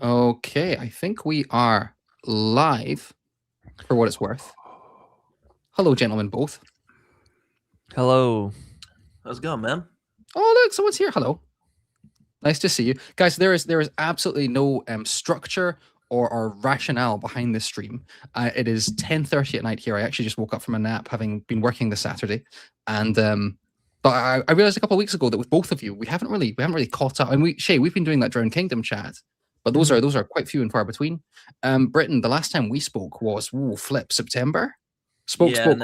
Okay, I think we are live for what it's worth. Hello, gentlemen, both. Hello. How's it going, man? Oh, look, someone's here. Hello. Nice to see you. Guys, there is absolutely no structure or rationale behind this stream. It is 10:30 at night here. I actually just woke up from a nap, having been working this Saturday. And but I realized a couple of weeks ago that with both of you, we haven't really caught up. And Shay, we've been doing that Drowned Kingdom chat, but those are quite few and far between. Britton, the last time we spoke was September. Spoke. It's from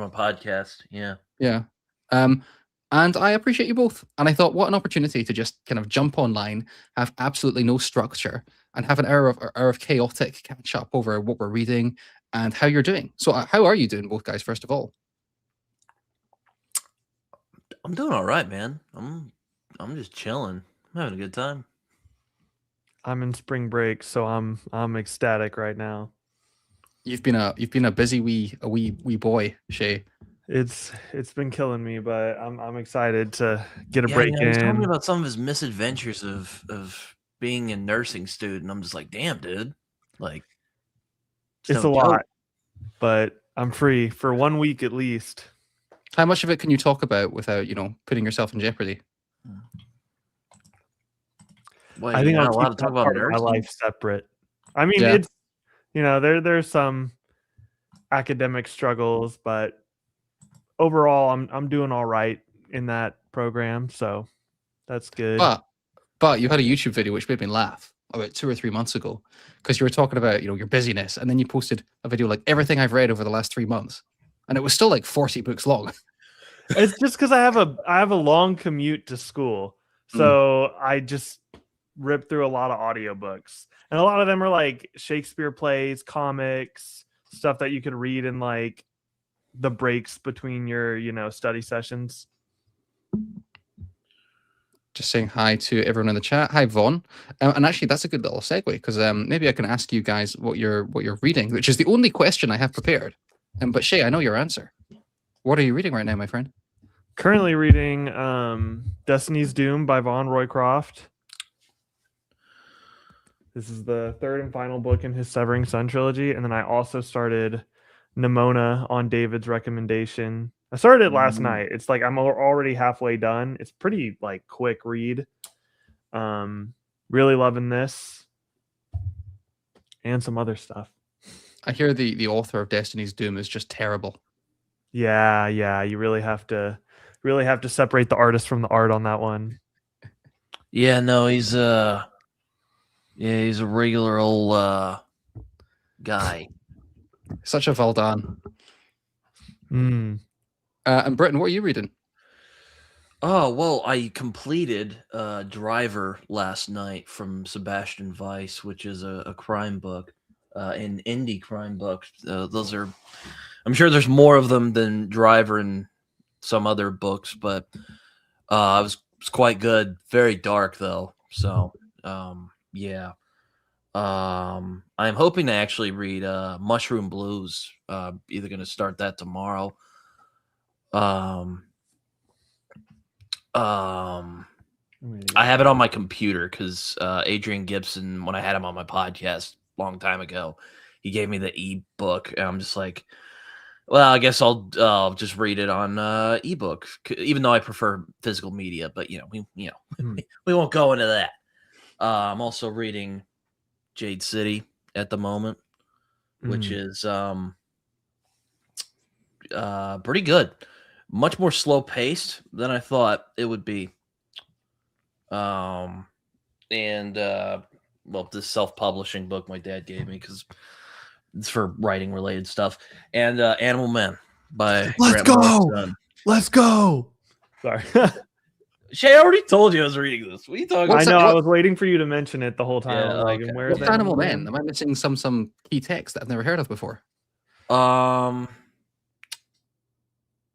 a podcast. Yeah. Yeah. Um, and I appreciate you both. And I thought, what an opportunity to just kind of jump online, have absolutely no structure, and have an hour of chaotic catch up over what we're reading and how you're doing. So, how are you doing, both guys? First of all, I'm doing all right, man. I'm just chilling. I'm having a good time. I'm in spring break, so I'm ecstatic right now. you've been a busy wee boy, Shay. It's been killing me, but I'm excited to get a Yeah, break he's telling me in. about some of his misadventures of being a nursing student. I'm just like, damn, dude. Like, It's no a joke. lot, but I'm free for 1 week at least. How much of it can you talk about without putting yourself in jeopardy? Wait, I you're think I'll not allowed keep to talk that about part of my nursing? life separate. I mean, Yeah. it's there's some academic struggles, but overall, I'm doing all right in that program, so that's good. But you had a YouTube video which made me laugh about 2 or 3 months ago because you were talking about your busyness, and then you posted a video like everything I've read over the last 3 months, and it was still like 40 books long. It's just because I have a long commute to school, so I just rip through a lot of audiobooks, and a lot of them are like Shakespeare plays, comics, stuff that you could read in like the breaks between your study sessions. Just saying hi to everyone in the chat. Hi, Vaughn. And actually, that's a good little segue because maybe I can ask you guys what you're reading, which is the only question I have prepared. But Shay, I know your answer. What are you reading right now, my friend? Currently reading Destiny's Doom by Von Roycroft. This is the third and final book in his Severing Sun trilogy, and then I also started Nimona on David's recommendation. I started it last night. It's like I'm already halfway done. It's pretty like quick read. Really loving this and some other stuff. I hear the author of Destiny's Doom is just terrible. Yeah, you really have to separate the artist from the art on that one. Yeah, no, he's a regular old guy. Such a Valdan. And Britton, what are you reading? Oh, well, I completed Driver last night from Sebastian Weiss, which is a crime book, an indie crime book. Those are, I'm sure there's more of them than Driver and some other books, but it was quite good. Very dark, though. So, yeah. I'm hoping to actually read Mushroom Blues. Either going to start that tomorrow. I have it on my computer because Adrian Gibson, when I had him on my podcast a long time ago, he gave me the ebook, and I'm just like, well, I guess I'll just read it on ebook, even though I prefer physical media. But we won't go into that. I'm also reading Jade City at the moment, which is pretty good. Much more slow paced than I thought it would be. Well, this self-publishing book my dad gave me because it's for writing related stuff, and Animal Men by Let's go. Sorry. Shay, I already told you I was reading this. What are you talking about? I know. I was waiting for you to mention it the whole time. Yeah, I was like, okay. where's What's Animal Men? Am I missing some key text that I've never heard of before?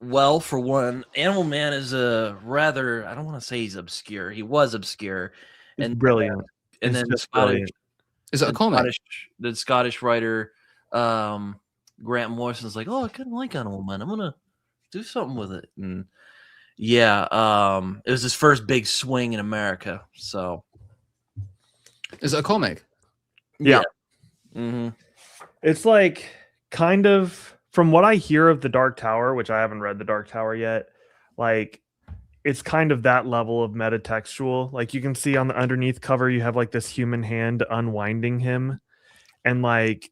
Well, for one, Animal Man is a rather, I don't want to say he's obscure. He was obscure. It's And brilliant. And It's then just Scottish, brilliant. Is it a comic? The Scottish writer Grant Morrison's like, oh, I kind of like Animal Man. I'm gonna do something with it. And yeah, it was his first big swing in America. So Is it a comic? Yeah. Mm-hmm. It's like kind of from what I hear of the Dark Tower, which I haven't read the Dark Tower yet, like it's kind of that level of metatextual. Like you can see on the underneath cover, you have like this human hand unwinding him, and like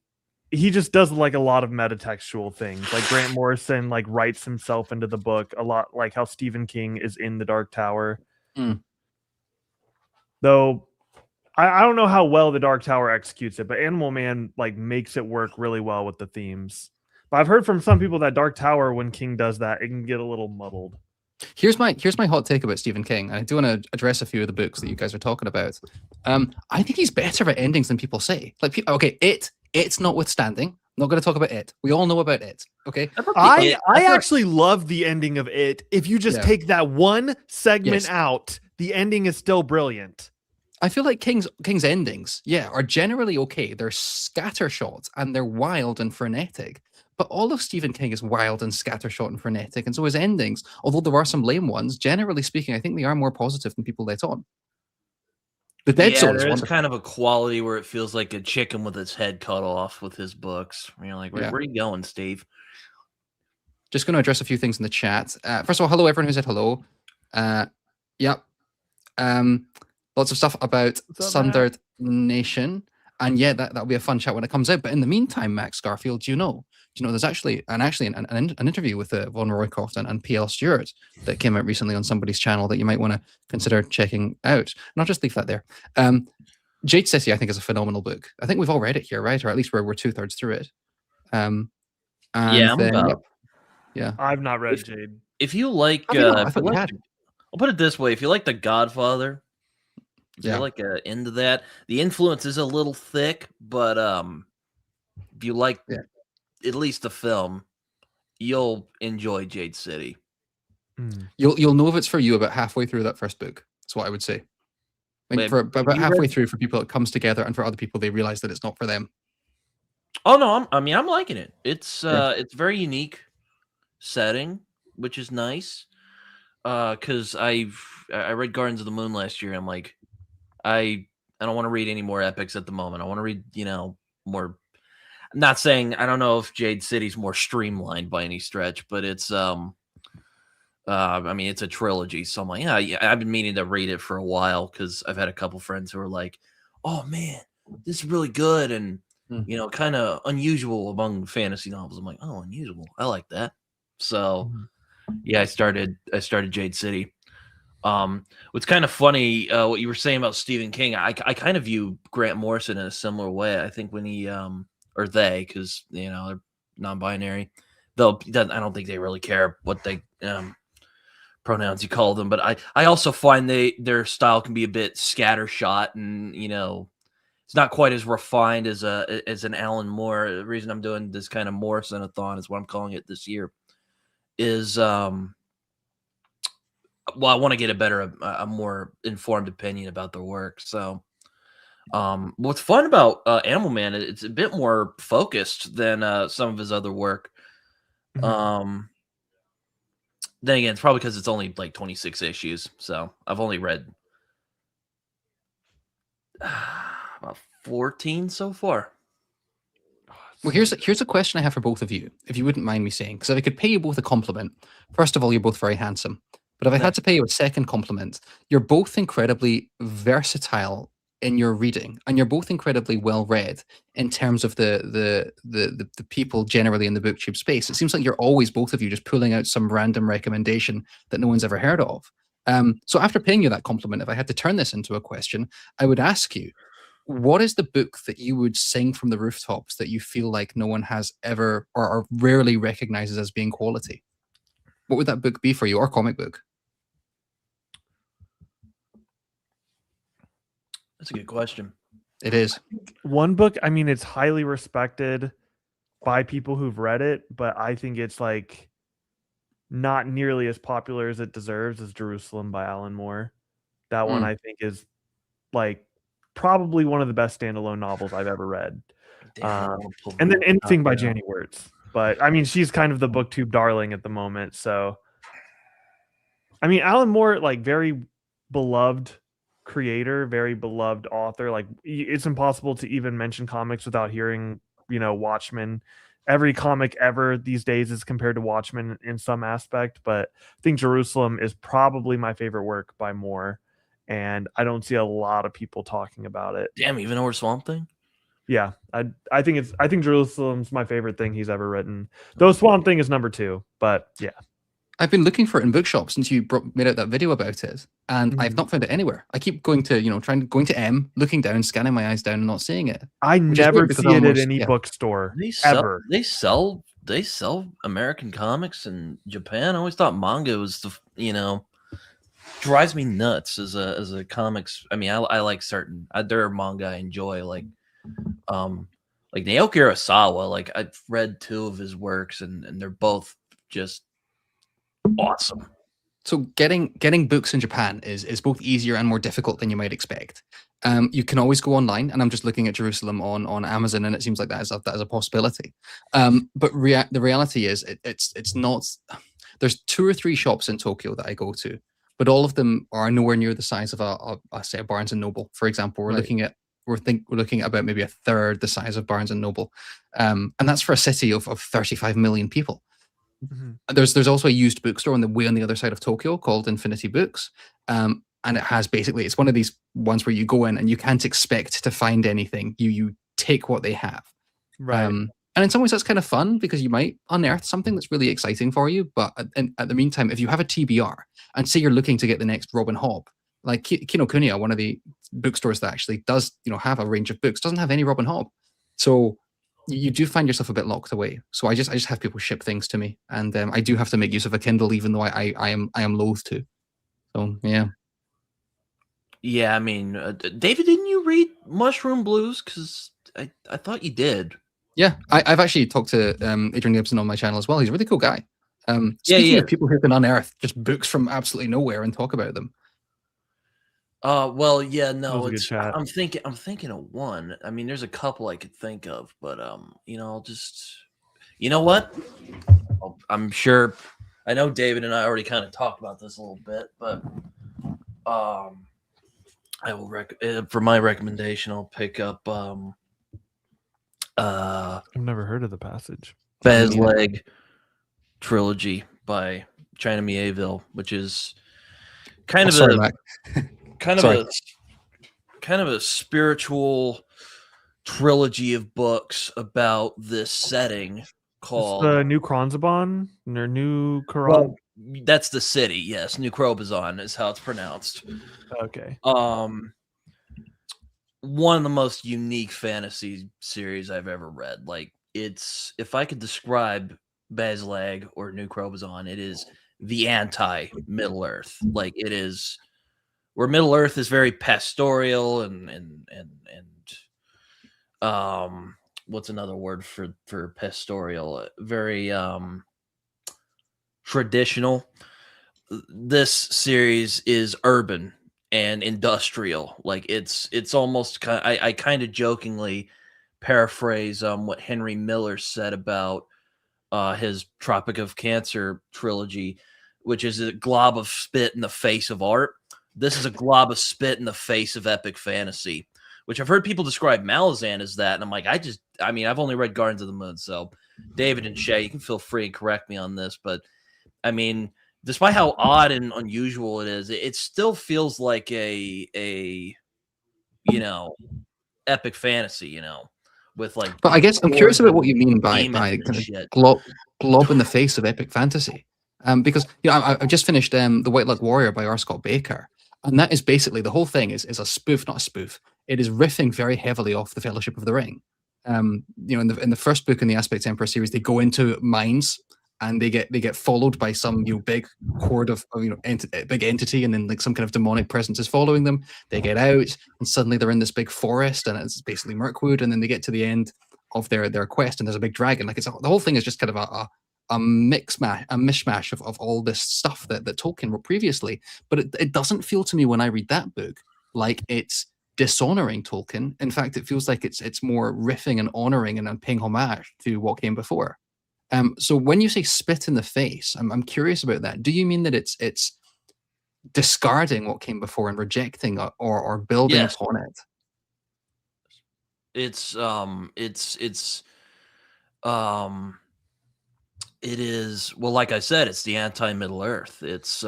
he just does like a lot of metatextual things. Like Grant Morrison like writes himself into the book a lot, like how Stephen King is in the Dark Tower. Though I don't know how well the Dark Tower executes it, but Animal Man like makes it work really well with the themes. But I've heard from some people that Dark Tower, when King does that, it can get a little muddled. Here's my hot take about Stephen King. I do want to address a few of the books that you guys are talking about. I think he's better at endings than people say. Like, okay, it's notwithstanding. I'm not going to talk about it. We all know about it. Okay. I actually love the ending of it. If you just take that one segment out, the ending is still brilliant. I feel like King's endings, are generally okay. They're scattershot and they're wild and frenetic. But all of Stephen King is wild and scattershot and frenetic, and so his endings, although there are some lame ones, generally speaking, I think they are more positive than people let on. The Dead Zone is there's kind of a quality where it feels like a chicken with its head cut off with his books. You're like, where are you going, Steve? Just going to address a few things in the chat. First of all, hello everyone who said hello. Yep. Lots of stuff about Sundered Nation. And that'll be a fun chat when it comes out. But in the meantime, Max Garfield, do you know there's actually an interview with Von Roycroft and P.L. Stewart that came out recently on somebody's channel that you might want to consider checking out. And I'll just leave that there. Jade City, I think, is a phenomenal book. I think we've all read it here, right? Or at least we're 2/3 through it. I'm about. Yeah. I've not read Jade. If you like, I thought you had. I'll put it this way: if you like The Godfather, if you're like into that, the influence is a little thick, but if you like at least the film, you'll enjoy Jade City. You'll know if it's for you about halfway through that first book. That's what I would say. For about halfway through, for people it comes together, and for other people they realize that it's not for them. Oh no, I'm liking it. It's very unique setting, which is nice. Because I read Gardens of the Moon last year. And I'm like, I don't want to read any more epics at the moment. I want to read, more. I'm not saying I don't know if Jade City's more streamlined by any stretch, but it's I mean, it's a trilogy, so I'm like, I've been meaning to read it for a while because I've had a couple friends who are like, oh man, this is really good and kind of unusual among fantasy novels. I'm like, oh, unusual. I like that. So I started Jade City. What's kind of funny, what you were saying about Stephen King, I kind of view Grant Morrison in a similar way. I think when he or they, because they're non-binary, though I don't think they really care what they pronouns you call them, but I also find their style can be a bit scattershot, and it's not quite as refined as an Alan Moore. The reason I'm doing this kind of Morrison-a-thon is what I'm calling it this year. Is well, I want to get a more informed opinion about their work. So, what's fun about Animal Man, it's a bit more focused than some of his other work. Then again, it's probably because it's only like 26 issues. So I've only read about 14 so far. Well, here's a question I have for both of you, if you wouldn't mind me saying, because if I could pay you both a compliment, first of all, you're both very handsome. But if I had to pay you a second compliment, you're both incredibly versatile in your reading, and you're both incredibly well read in terms of the people generally in the booktube space. It seems like you're always, both of you, just pulling out some random recommendation that no one's ever heard of. So after paying you that compliment, if I had to turn this into a question, I would ask you, what is the book that you would sing from the rooftops that you feel like no one has ever or rarely recognizes as being quality? What would that book be for you, or comic book? That's a good question. It is. One book, I mean, it's highly respected by people who've read it, but I think it's like not nearly as popular as it deserves, as Jerusalem by Alan Moore. That one I think is like probably one of the best standalone novels I've ever read. And then Anything by Janie Wirtz. But I mean, she's kind of the booktube darling at the moment. So I mean, Alan Moore, like very beloved creator, very beloved author. Like it's impossible to even mention comics without hearing, Watchmen. Every comic ever these days is compared to Watchmen in some aspect, but I think Jerusalem is probably my favorite work by more, and I don't see a lot of people talking about it. Damn, even over Swamp Thing. Yeah, I think Jerusalem's my favorite thing he's ever written. Though Swamp Thing is number 2, but yeah. I've been looking for it in bookshops since you made out that video about it, and I've Mhm. not found it anywhere. I keep going to, going to M, looking down, scanning my eyes down, and not seeing it. I Which is never weird because see it at almost- any yeah. bookstore They sell, ever. they sell American comics in Japan. I always thought manga was drives me nuts as a comics. I mean, I like certain there are manga I enjoy, like Naoki Urasawa. Like I've read 2 of his works, and they're both just awesome. So getting books in Japan is both easier and more difficult than you might expect. You can always go online, and I'm just looking at Jerusalem on Amazon, and it seems like that is a possibility. But the reality is, it's not. There's 2 or 3 shops in Tokyo that I go to, but all of them are nowhere near the size of a say a Barnes and Noble, for example. We're looking at about maybe a third the size of Barnes and Noble, and that's for a city of 35 million people. Mhm. There's also a used bookstore on the other side of Tokyo called Infinity Books, and it has basically, it's one of these ones where you go in and you can't expect to find anything. You take what they have, Right. and in some ways that's kind of fun because you might unearth something that's really exciting for you. But at the meantime, if you have a TBR and say you're looking to get the next Robin Hobb, like Kinokuniya, one of the bookstores that actually does have a range of books, doesn't have any Robin Hobb, so you do find yourself a bit locked away. So I just have people ship things to me, and I do have to make use of a Kindle, even though I am loath to. So yeah. Yeah, I mean, David, didn't you read Mushroom Blues? Because I thought you did. Yeah, I've actually talked to Adrian Gibson on my channel as well. He's a really cool guy. Speaking of people who can unearth just books from absolutely nowhere and talk about them. Well, yeah, no, was a good chat. I'm thinking of one. I mean, there's a couple I could think of, but I'll just, you know what? I'm sure. I know David and I already kind of talked about this a little bit, but I will for my recommendation, I'll pick up I've never heard of The Passage. Baz Leg trilogy by China Mieville, which is kind of a spiritual trilogy of books about this setting called the New Kronzabon or New Quran. Well, that's the city, yes. New Krobazon is how it's pronounced. Okay. One of the most unique fantasy series I've ever read. Like, it's, if I could describe Bazlag or New Krobazon, it is the anti Middle Earth. Like, it is where Middle Earth is very pastoral and what's another word for pastoral? Very traditional. This series is urban and industrial. Like, it's almost kind of, I kind of jokingly paraphrase what Henry Miller said about his Tropic of Cancer trilogy, which is a glob of spit in the face of art. This is a glob of spit in the face of epic fantasy, which I've heard people describe Malazan as that. And I'm like, I've only read Gardens of the Moon. So David and Shaye, you can feel free and correct me on this. But I mean, despite how odd and unusual it is, it still feels like a epic fantasy, with like. But I guess I'm curious about what you mean by kind of shit. glob in the face of epic fantasy. Because I've just finished The White Lug Warrior by R. Scott Baker, and that is basically, the whole thing is a spoof, not a spoof. It is riffing very heavily off the Fellowship of the Ring. In the first book in the Aspect Emperor series, they go into mines and they get followed by some big horde of big entity, and then like some kind of demonic presence is following them. They get out, and suddenly they're in this big forest, and it's basically Mirkwood. And then they get to the end of their quest, and there's a big dragon. Like, the whole thing is just kind of a mishmash of all this stuff that Tolkien wrote previously. But it doesn't feel to me when I read that book like it's dishonoring Tolkien. In fact, it feels like it's more riffing and honoring and paying homage to what came before. So when you say spit in the face, I'm curious about that. Do you mean that it's discarding what came before and rejecting or building Yes. upon it. It is, well, like I said, it's the anti-Middle Earth. It's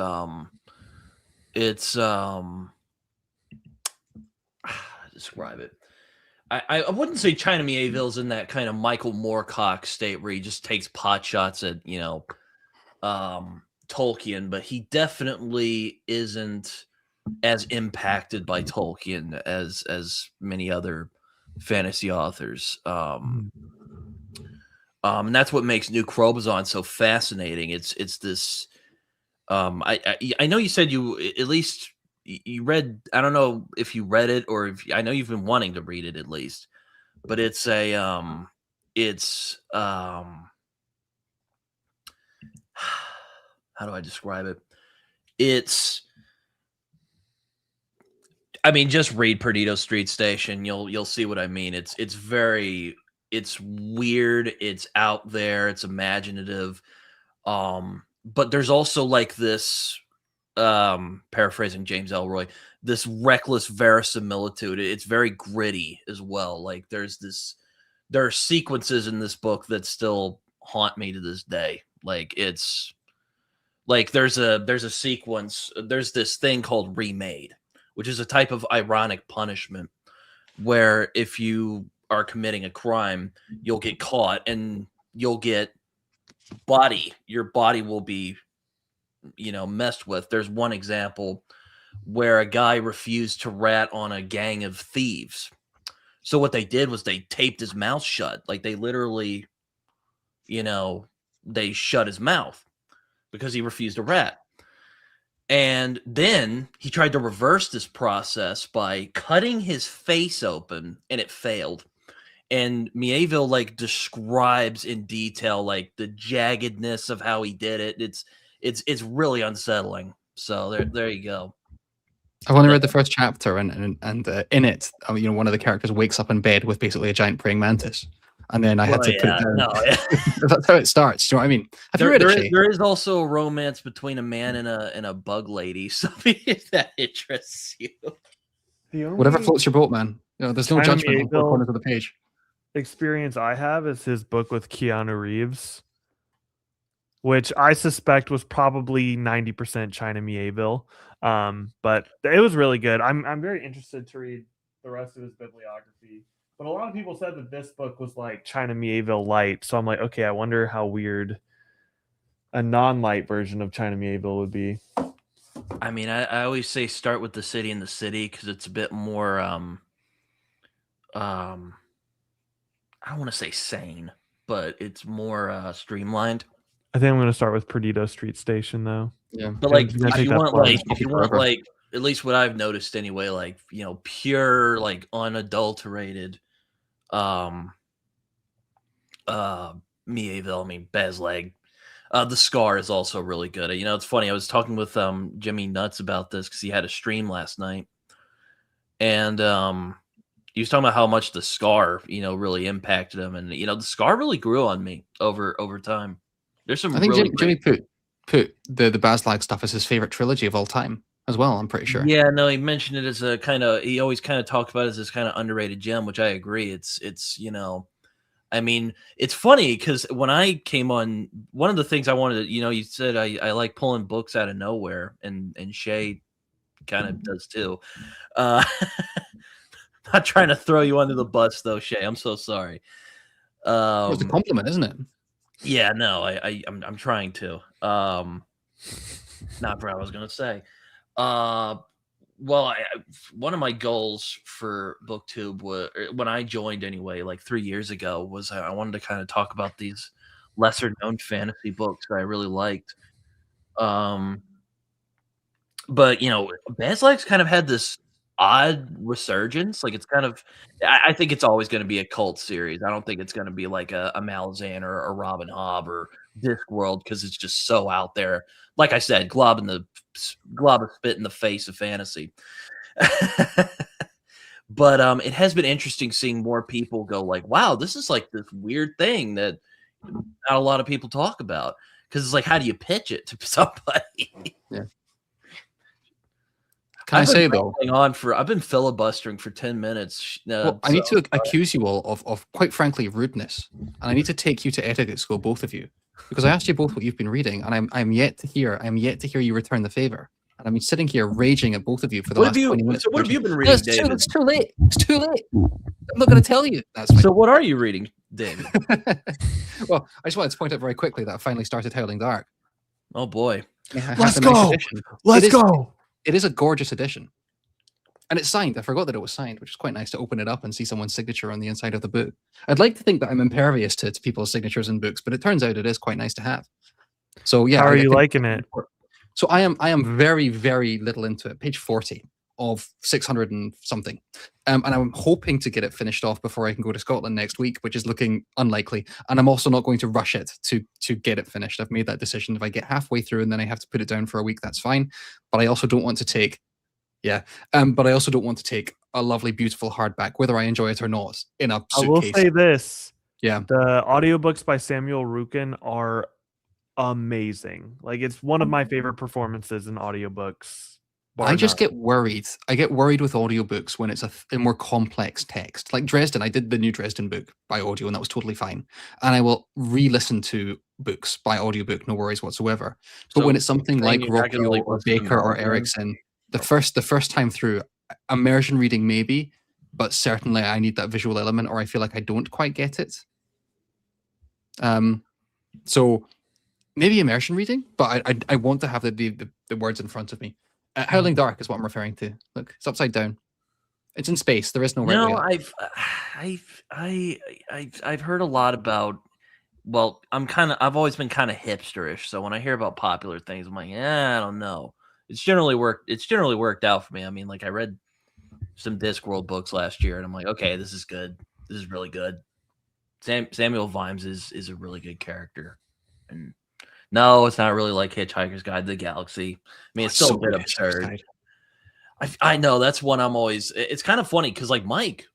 describe it. I wouldn't say China Mieville's in that kind of Michael Moorcock state where he just takes pot shots at, Tolkien, but he definitely isn't as impacted by Tolkien as many other fantasy authors. And that's what makes New Krobazon so fascinating. It's this. I know you said you at least you read. I don't know if you read it or if I know you've been wanting to read it at least, but it's how do I describe it? I mean, just read Perdido Street Station. You'll see what I mean. It's weird. It's out there. It's imaginative. But there's also like this, paraphrasing James Elroy, this reckless verisimilitude. It's very gritty as well. Like there are sequences in this book that still haunt me to this day. Like it's like there's a sequence. There's this thing called remade, which is a type of ironic punishment where if you are committing a crime, you'll get caught and you'll get your body will be, messed with. There's one example where a guy refused to rat on a gang of thieves. So what they did was they taped his mouth shut. Like they literally, they shut his mouth because he refused to rat. And then he tried to reverse this process by cutting his face open, and it failed. And Mieville like describes in detail like the jaggedness of how he did it. It's really unsettling. So there you go. I've only read the first chapter, and in it, one of the characters wakes up in bed with basically a giant praying mantis, and then I had to put it down. No, yeah. That's how it starts. Do you know what I mean? Have you read it, Shaye? There is also a romance between a man and a bug lady. So if that interests you, Whatever floats your boat, man. There's no China judgment on both Mieville corners of the page. experience I have is his book with Keanu Reeves, which I suspect was probably 90% China Mieville. But it was really good. I'm very interested to read the rest of his bibliography. But a lot of people said that this book was like China Mieville light. So I'm like, okay, I wonder how weird a non-light version of China Mieville would be. I mean, I always say start with The City in the City because it's a bit more I don't want to say sane, but it's more streamlined. I think I'm going to start with Perdido Street Station though. Yeah, but like You're gonna if take you that want far. like if you want like at least what I've noticed anyway, like pure like unadulterated Mieville. I mean Bezleg. The Scar is also really good. It's funny. I was talking with Jimmy Nuts about this because he had a stream last night, and he was talking about how much the Scar, really impacted him, and the Scar really grew on me over time. There's some. I think really Jimmy put the Baslag stuff as his favorite trilogy of all time as well. I'm pretty sure. Yeah, no, he mentioned it as a kind of. He always kind of talked about it as this kind of underrated gem, which I agree. It's I mean, it's funny because when I came on, one of the things I wanted to, you said I like pulling books out of nowhere, and Shaye kind of does too. Not trying to throw you under the bus though, Shaye. I'm so sorry. It's a compliment, isn't it? Yeah, no, I'm trying to. Not for what I was gonna say. Well, one of my goals for BookTube was when I joined anyway, like 3 years ago, was I wanted to kind of talk about these lesser known fantasy books that I really liked. But Bezleg's kind of had this odd resurgence. Like it's kind of, I think it's always going to be a cult series. I don't think it's going to be like a Malazan or a Robin Hobb or Discworld because it's just so out there. Like I said, glob of spit in the face of fantasy. But it has been interesting seeing more people go like, wow, this is like this weird thing that not a lot of people talk about. Because it's like, how do you pitch it to somebody? Yeah. Can I I've been say though? rambling on for. I've been filibustering for 10 minutes. Well, I need to accuse you all of quite frankly rudeness, and I need to take you to etiquette school, both of you, because I asked you both what you've been reading, and I'm yet to hear you return the favor. And I've been sitting here raging at both of you for the What last have you? 20 minutes. So what have you been No, reading, it's David? it's too late. It's too late. I'm not going to tell you. That's fine. So what are you reading, David? Well, I just wanted to point out very quickly that I finally started Howling Dark. Oh boy. It has Let's a nice go. edition. Let's It is- go. It is a gorgeous edition. And it's signed. I forgot that it was signed, which is quite nice to open it up and see someone's signature on the inside of the book. I'd like to think that I'm impervious to people's signatures in books, but it turns out it is quite nice to have. So yeah, How are I you think- liking it? So I am very, very little into it. Page 40 of 600 and something. And I'm hoping to get it finished off before I can go to Scotland next week, which is looking unlikely. And I'm also not going to rush it to get it finished. I've made that decision. If I get halfway through and then I have to put it down for a week, that's fine. But I also don't want to take a lovely, beautiful hardback, whether I enjoy it or not, in a I will suitcase. say this. Yeah. The audiobooks by Samuel Rukin are amazing. Like, it's one of my favorite performances in audiobooks. bar I just none. get worried. I get worried with audiobooks when it's a more complex text. Like Dresden, I did the new Dresden book by audio, and that was totally fine. And I will re-listen to books by audiobook, no worries whatsoever. But So when it's something saying like you're not gonna, Rockwell like, or listen to Baker or novels then? Erickson, the first time through, immersion reading maybe, but certainly I need that visual element, or I feel like I don't quite get it. So maybe immersion reading, but I want to have the words in front of me. Howling Dark is what I'm referring to. Look, it's upside down. It's in space. There is no right way No, up. I've heard a lot about. Well, I've always been kind of hipsterish, so when I hear about popular things, I'm like, I don't know. It's generally worked out for me. I mean, like I read some Discworld books last year, and I'm like, okay, this is good. This is really good. Samuel Vimes is a really good character, and no, it's not really like Hitchhiker's Guide to the Galaxy. I mean, it's still So a bit good, Hitchhiker's absurd. Guide. I know that's one I'm always. It's kind of funny because like Mike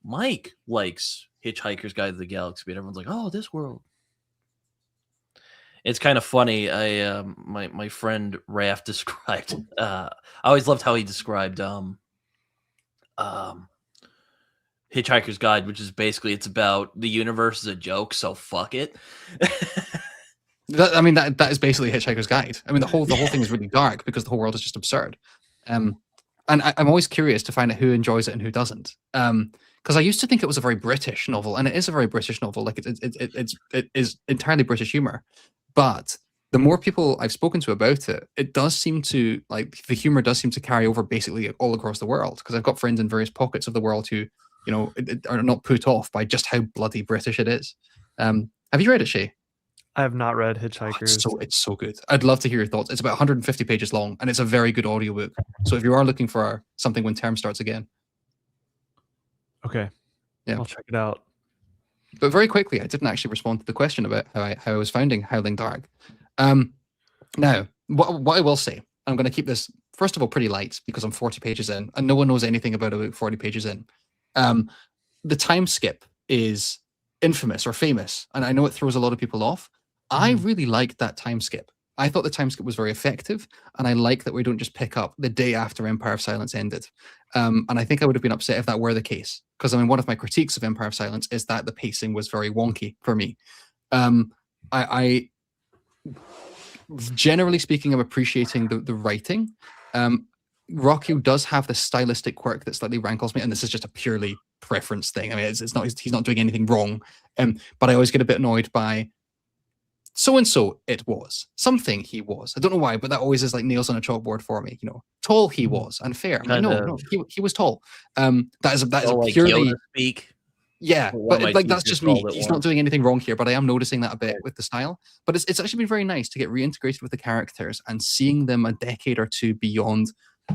likes Hitchhiker's Guide to the Galaxy, but everyone's like, oh, Discworld. It's kind of funny. My friend Raph described. I always loved how he described Hitchhiker's Guide, which is basically it's about the universe is a joke, so fuck it. That is basically Hitchhiker's Guide. I mean, the whole thing is really dark because the whole world is just absurd. And I'm always curious to find out who enjoys it and who doesn't. Because I used to think it was a very British novel, and it is a very British novel. Like it is entirely British humor. But the more people I've spoken to about it, it does seem to, like, the humor does seem to carry over basically all across the world. Because I've got friends in various pockets of the world who, are not put off by just how bloody British it is. Have you read it, Shaye? I have not read Oh, Hitchhikers. it's so good. I'd love to hear your thoughts. It's about 150 pages long, and it's a very good audiobook. So if you are looking for something when term starts again. Okay. Yeah. I'll check it out. But very quickly, I didn't actually respond to the question about how I was finding Howling Dark. Now, what I will say, I'm going to keep this, first of all, pretty light because I'm 40 pages in, and no one knows anything about it 40 pages in. The time skip is infamous or famous, and I know it throws a lot of people off. I really liked that time skip. I thought the time skip was very effective, and I like that we don't just pick up the day after Empire of Silence ended. And I think I would have been upset if that were the case, because I mean, one of my critiques of Empire of Silence is that the pacing was very wonky for me. I generally speaking, I'm appreciating the writing. Rocky does have this stylistic quirk that slightly rankles me, and this is just a purely preference thing. I mean, it's not, he's not doing anything wrong, but I always get a bit annoyed by so-and-so it was. Something he was. I don't know why, but that always is like nails on a chalkboard for me. Tall he was, and fair. I'm like, no, he was tall. That is So, a like purely... Yoda speak. Yeah, One of my but that's teachers just me. called it He's one. not doing anything wrong here, but I am noticing that a bit with the style. But it's actually been very nice to get reintegrated with the characters and seeing them a decade or two beyond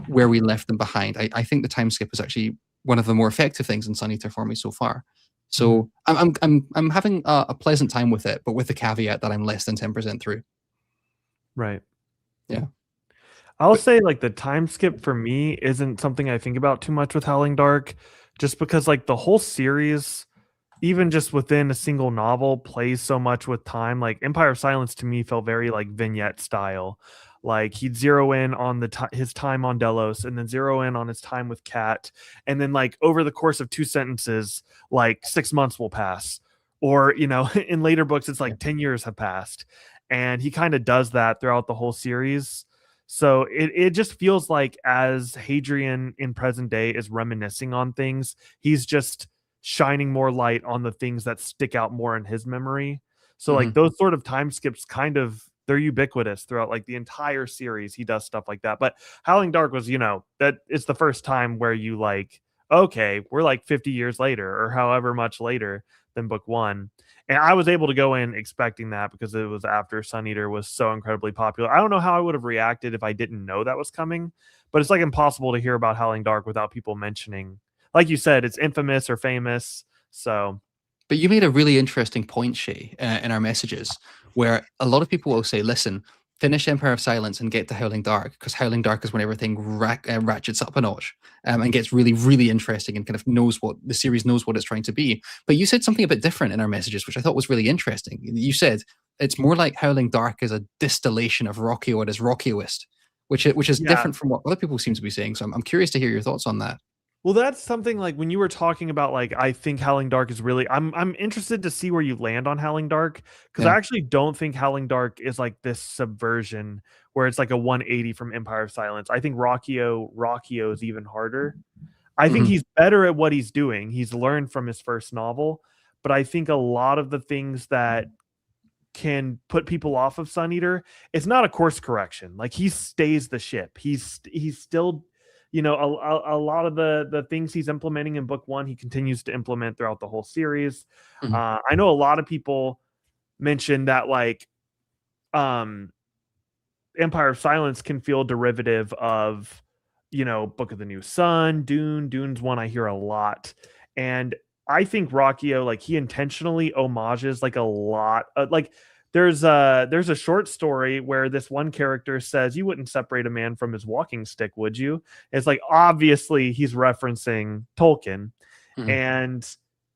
where we left them behind. I think the time skip is actually one of the more effective things in Sun Eater for me so far. So I'm having a pleasant time with it, but with the caveat that I'm less than 10% through. Right. Yeah. I'll say like the time skip for me isn't something I think about too much with Howling Dark, just because like the whole series, even just within a single novel, plays so much with time. Like Empire of Silence to me felt very like vignette style. Like he'd zero in on his time on Delos, and then zero in on his time with Kat, and then like over the course of 2 sentences, like 6 months will pass, or in later books it's like 10 years have passed, and he kind of does that throughout the whole series. So it just feels like as Hadrian in present day is reminiscing on things, he's just shining more light on the things that stick out more in his memory. So like those sort of time skips they're ubiquitous throughout like the entire series. He does stuff like that. But Howling Dark was, that it's the first time where you like, okay, we're like 50 years later or however much later than book 1. And I was able to go in expecting that because it was after Sun Eater was so incredibly popular. I don't know how I would have reacted if I didn't know that was coming, but it's like impossible to hear about Howling Dark without people mentioning, like you said, it's infamous or famous. So, but you made a really interesting point, Shaye, in our messages, where a lot of people will say, listen, finish Empire of Silence and get to Howling Dark, because Howling Dark is when everything ratchets up a notch and gets really, really interesting and kind of the series knows what it's trying to be. But you said something a bit different in our messages, which I thought was really interesting. You said it's more like Howling Dark is a distillation of Rockio and is Rockioist, which is different from what other people seem to be saying. So I'm curious to hear your thoughts on that. Well, that's something like when you were talking about like I think Howling Dark is really I'm interested to see where you land on Howling Dark, because I actually don't think Howling Dark is like this subversion where it's like a 180 from Empire of Silence. I think Rockio is even harder. I think he's better at what he's doing. He's learned from his first novel, but I think a lot of the things that can put people off of Sun Eater, it's not a course correction. Like he stays the ship. He's still a lot of the things he's implementing in book 1, he continues to implement throughout the whole series. I know a lot of people mentioned that like Empire of Silence can feel derivative of Book of the New Sun, Dune's one I hear a lot. And I think Rockio, like he intentionally homages like a lot like there's a short story where this one character says, you wouldn't separate a man from his walking stick, would you? It's like, obviously he's referencing Tolkien, and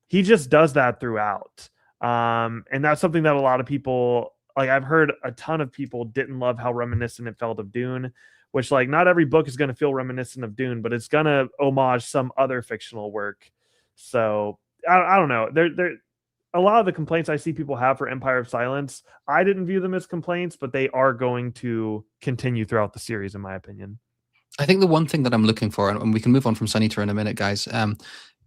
he just does that throughout. And that's something that a lot of people, like I've heard a ton of people didn't love how reminiscent it felt of Dune, which like not every book is going to feel reminiscent of Dune, but it's going to homage some other fictional work. So I don't know. There a lot of the complaints I see people have for Empire of Silence, I didn't view them as complaints, but they are going to continue throughout the series, in my opinion. I think the one thing that I'm looking for, and we can move on from Sun Eater in a minute, guys,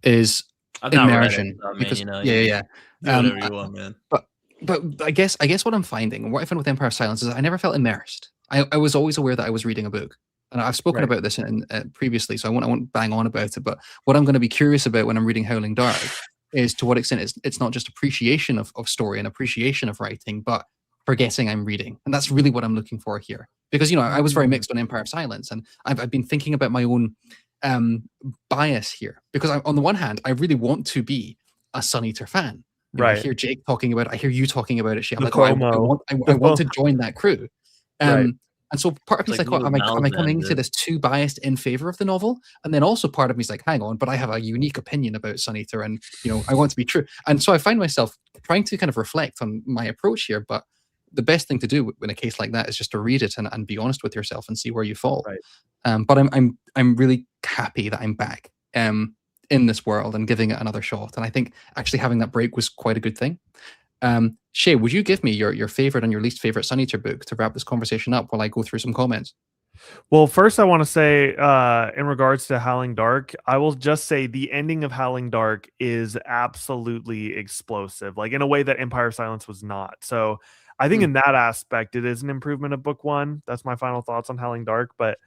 is immersion. Because do whatever you want, man. But I guess what I'm finding, and what I found with Empire of Silence, is I never felt immersed. I was always aware that I was reading a book. And I've spoken about this in previously, so I won't bang on about it. But what I'm going to be curious about when I'm reading Howling Dark is to what extent it's not just appreciation of story and appreciation of writing, but forgetting I'm reading. And that's really what I'm looking for here. Because, I was very mixed on Empire of Silence, and I've been thinking about my own bias here. Because on the one hand, I really want to be a Sun Eater fan. I hear Jake talking about it. I hear you talking about it. I'm like, I want to join that crew. And so part of me is like, am I coming into this too biased in favor of the novel? And then also part of me is like, hang on, but I have a unique opinion about Sun Eater, and I want to be true. And so I find myself trying to kind of reflect on my approach here. But the best thing to do in a case like that is just to read it and be honest with yourself and see where you fall. But I'm really happy that I'm back in this world and giving it another shot. And I think actually having that break was quite a good thing. Shaye, would you give me your favorite and your least favorite Sun Eater book to wrap this conversation up while I go through some comments? Well, first I want to say, in regards to Howling Dark, I will just say the ending of Howling Dark is absolutely explosive, like in a way that Empire of Silence was not. So I think in that aspect, it is an improvement of book 1. That's my final thoughts on Howling Dark. But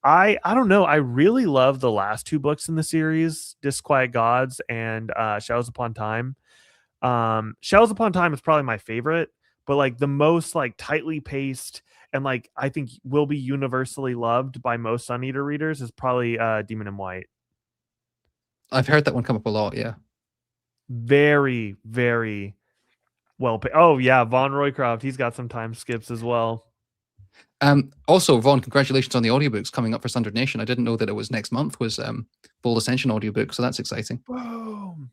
I don't know. I really love the last 2 books in the series, Disquiet Gods and Shadows Upon Time. Shadows Upon Time is probably my favorite, but like the most like tightly paced and like I think will be universally loved by most Sun Eater readers is probably Demon in White. I've heard that one come up a lot. Yeah, very, very well. Oh yeah, Von Roycroft, he's got some time skips as well. Also, Vaughn, congratulations on the audiobooks coming up for Sundered Nation. I didn't know that it was next month was Bold Ascension audiobook, so that's exciting. Boom.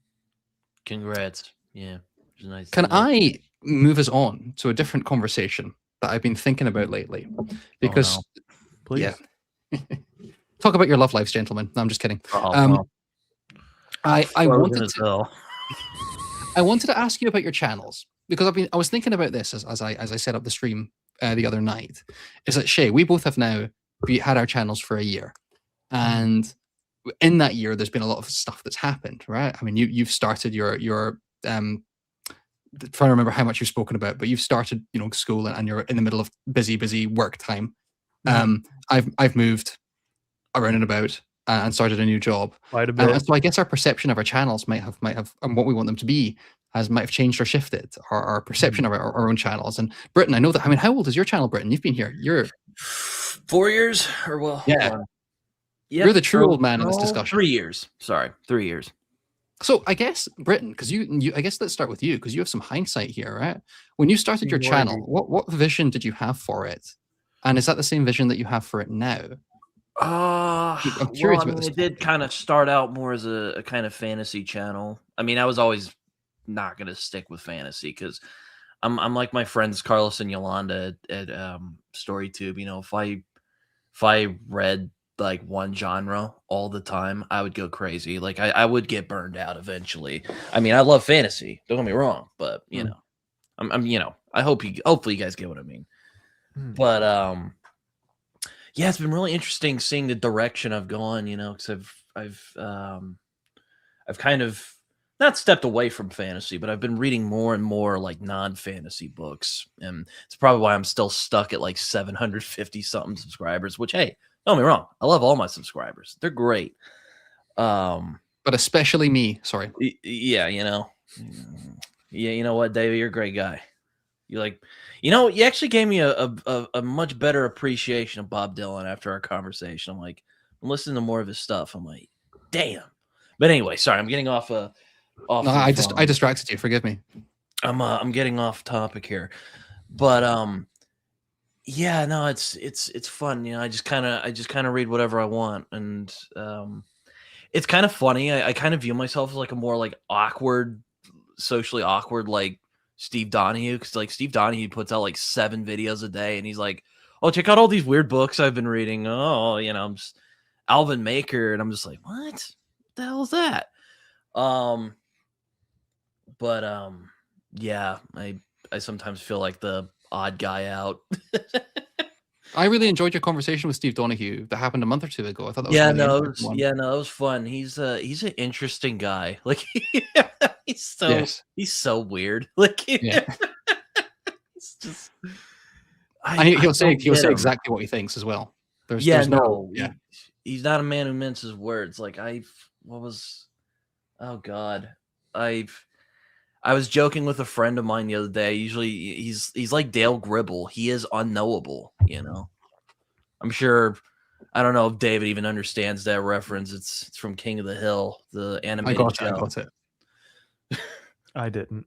Congrats. Yeah. Nice. Can I move us on to a different conversation that I've been thinking about lately, because Please. yeah, talk about your love lives, gentlemen. No, I'm just kidding. Oh, I frozen wanted as to hell. I wanted to ask you about your channels, because I was thinking about this as I set up the stream the other night. Is that Shay? We both have now had our channels for a year, and in that year, there's been a lot of stuff that's happened, right? I mean, you've started your trying to remember how much you've spoken about, but you've started, school, and you're in the middle of busy work time. I've moved around and about and started a new job. Quite a bit. And so I guess our perception of our channels might have, and what we want them to be, might have changed or shifted our perception of our own channels. And Britton, I know that. I mean, how old is your channel, Britton? You've been here. You're 4 years, or well, Yeah. hold on. You're the true old man in this discussion. 3 years. Sorry, 3 years. So I guess, Britton, because you, I guess let's start with you, because you have some hindsight here, right? When you started your channel, what vision did you have for it? And is that the same vision that you have for it now? I'm curious about this. It did kind of start out more as a kind of fantasy channel. I mean, I was always not going to stick with fantasy because I'm like my friends Carlos and Yolanda at StoryTube. If I read like one genre all the time, I would go crazy. Like I would get burned out eventually. I mean, I love fantasy. Don't get me wrong, but I'm I hopefully you guys get what I mean. But yeah, it's been really interesting seeing the direction I've gone, because I've kind of not stepped away from fantasy, but I've been reading more and more like non-fantasy books. And it's probably why I'm still stuck at like 750 something subscribers, which, hey, don't get me wrong, I love all my subscribers. They're great. But especially me, sorry. Yeah, yeah, you know what, David, you're a great guy. You actually gave me a much better appreciation of Bob Dylan after our conversation. I'm listening to more of his stuff. I'm like, damn. But anyway, sorry, I'm getting off. No, I distracted you. Forgive me. I'm getting off topic here, but yeah, no, it's fun. I just kind of read whatever I want, and it's kind of funny. I kind of view myself as like a more like socially awkward, like Steve Donahue, because like Steve Donahue puts out like 7 videos a day, and he's like, "Oh, check out all these weird books I've been reading." Oh, I'm just Alvin Maker, and I'm just like, "What the hell is that?" But yeah, I sometimes feel like the odd guy out. I really enjoyed your conversation with Steve Donahue that happened a month or 2 ago. I thought that was it was fun. He's an interesting guy. Like he's so weird. Like it's just he'll say exactly what he thinks as well. He's not a man who minces words. Like oh God, I was joking with a friend of mine the other day. Usually he's like Dale Gribble. He is unknowable, I'm sure. I don't know if David even understands that reference. It's from King of the Hill, the animated show. I got it. I didn't.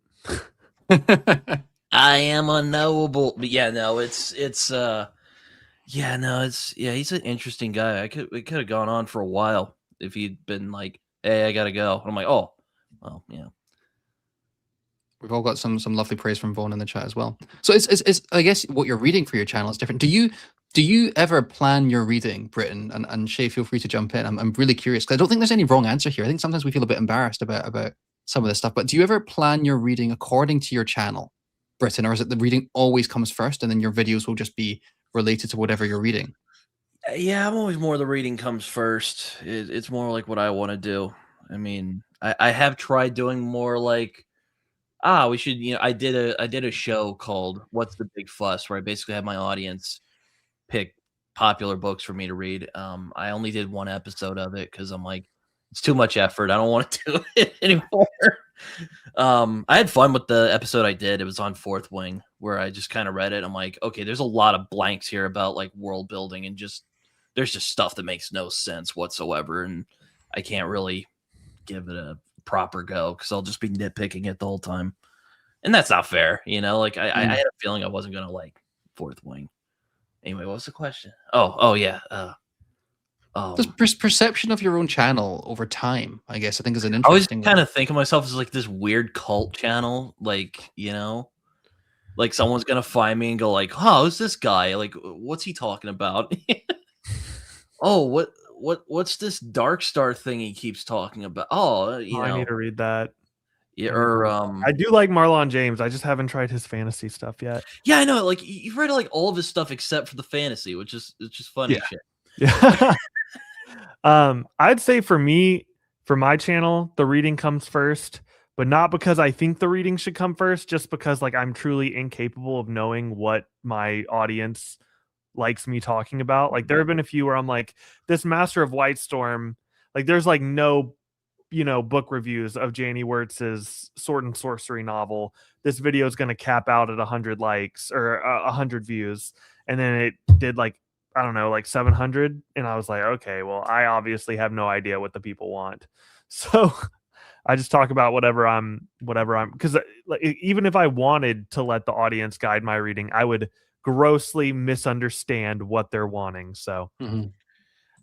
I am unknowable. But yeah, no, he's an interesting guy. We could have gone on for a while if he'd been like, "Hey, I gotta go." I'm like, "Oh, well, yeah." We've all got some lovely praise from Vaughn in the chat as well. So it's I guess what you're reading for your channel is different. Do you ever plan your reading, Britton? And Shay, feel free to jump in. I'm really curious because I don't think there's any wrong answer here. I think sometimes we feel a bit embarrassed about some of this stuff. But do you ever plan your reading according to your channel, Britton, or is it the reading always comes first and then your videos will just be related to whatever you're reading? Yeah, I'm always more the reading comes first. It's more like what I want to do. I mean, I have tried doing more like, we should, I did a show called What's the Big Fuss, where I basically had my audience pick popular books for me to read. I only did 1 episode of it because I'm like, it's too much effort. I don't want to do it anymore. I had fun with the episode I did. It was on Fourth Wing, where I just kind of read it. I'm like, okay, there's a lot of blanks here about like world building, and there's just stuff that makes no sense whatsoever, and I can't really give it a proper go because I'll just be nitpicking it the whole time, and that's not fair. Like I had a feeling I wasn't gonna like Fourth Wing. Anyway, what was the question? Oh yeah. This perception of your own channel over time, I guess, I think is an I always interesting. kind of think of myself as like this weird cult channel, like Like someone's gonna find me and go like, "Oh, who's this guy? Like, what's he talking about?" Oh, what's this Dark Star thing he keeps talking about? Oh, Oh, I need to read that. yeah, I need to or read that. I do like Marlon James. I just haven't tried his fantasy stuff yet. yeah, I know. Like you've read like all of his stuff except for the fantasy, which is it's just funny Yeah. shit. Yeah. I'd say for me, for my channel, the reading comes first, but not because I think the reading should come first, just because like I'm truly incapable of knowing what my audience likes me talking about. Like there have been a few where I'm like, this Master of White Storm, like there's like no book reviews of Janie Wertz's Sword and Sorcery novel. This video is going to cap out at 100 likes or 100 views, and then it did like I don't know, like 700, and I was like, okay, well, I obviously have no idea what the people want, so I just talk about whatever I'm because like, even if I wanted to let the audience guide my reading, I would grossly misunderstand what they're wanting. So Mhm.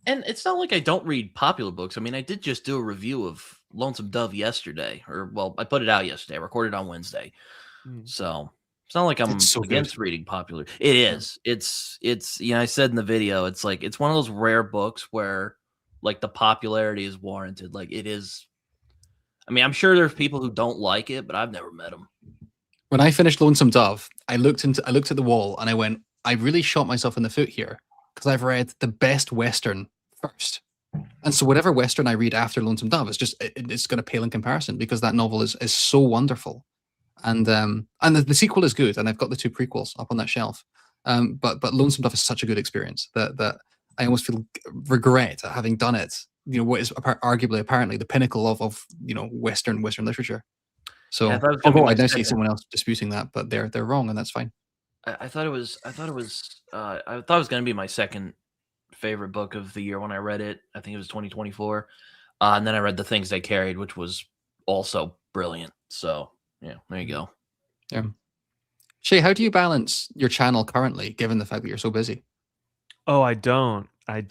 And it's not like I don't read popular books. I mean, I did just do a review of Lonesome Dove yesterday, or well, I put it out yesterday. I recorded on Wednesday, so it's not like I'm It's so good. against reading popular. It is. It's I said in the video, it's like it's one of those rare books where like the popularity is warranted. Like it is. I mean, I'm sure there's people who don't like it, but I've never met them. When I finished Lonesome Dove, I looked at the wall and I went, I really shot myself in the foot here because I've read the best Western first. And so whatever Western I read after Lonesome Dove is just it's going to pale in comparison because that novel is so wonderful. And the sequel is good, and I've got the 2 prequels up on that shelf. But Lonesome Dove is such a good experience that I almost feel regret at having done it. What is arguably apparently the pinnacle of Western literature. So Yeah, I thought it was gonna be although my I now see second. someone else disputing that, but they're wrong, and that's fine. I thought it was. I thought it was. I thought it was going to be my second favorite book of the year when I read it. I think it was 2024, and then I read The Things They Carried, which was also brilliant. So yeah, there you go. Yeah. Shay, how do you balance your channel currently, given the fact that you're so busy? Oh, I don't. I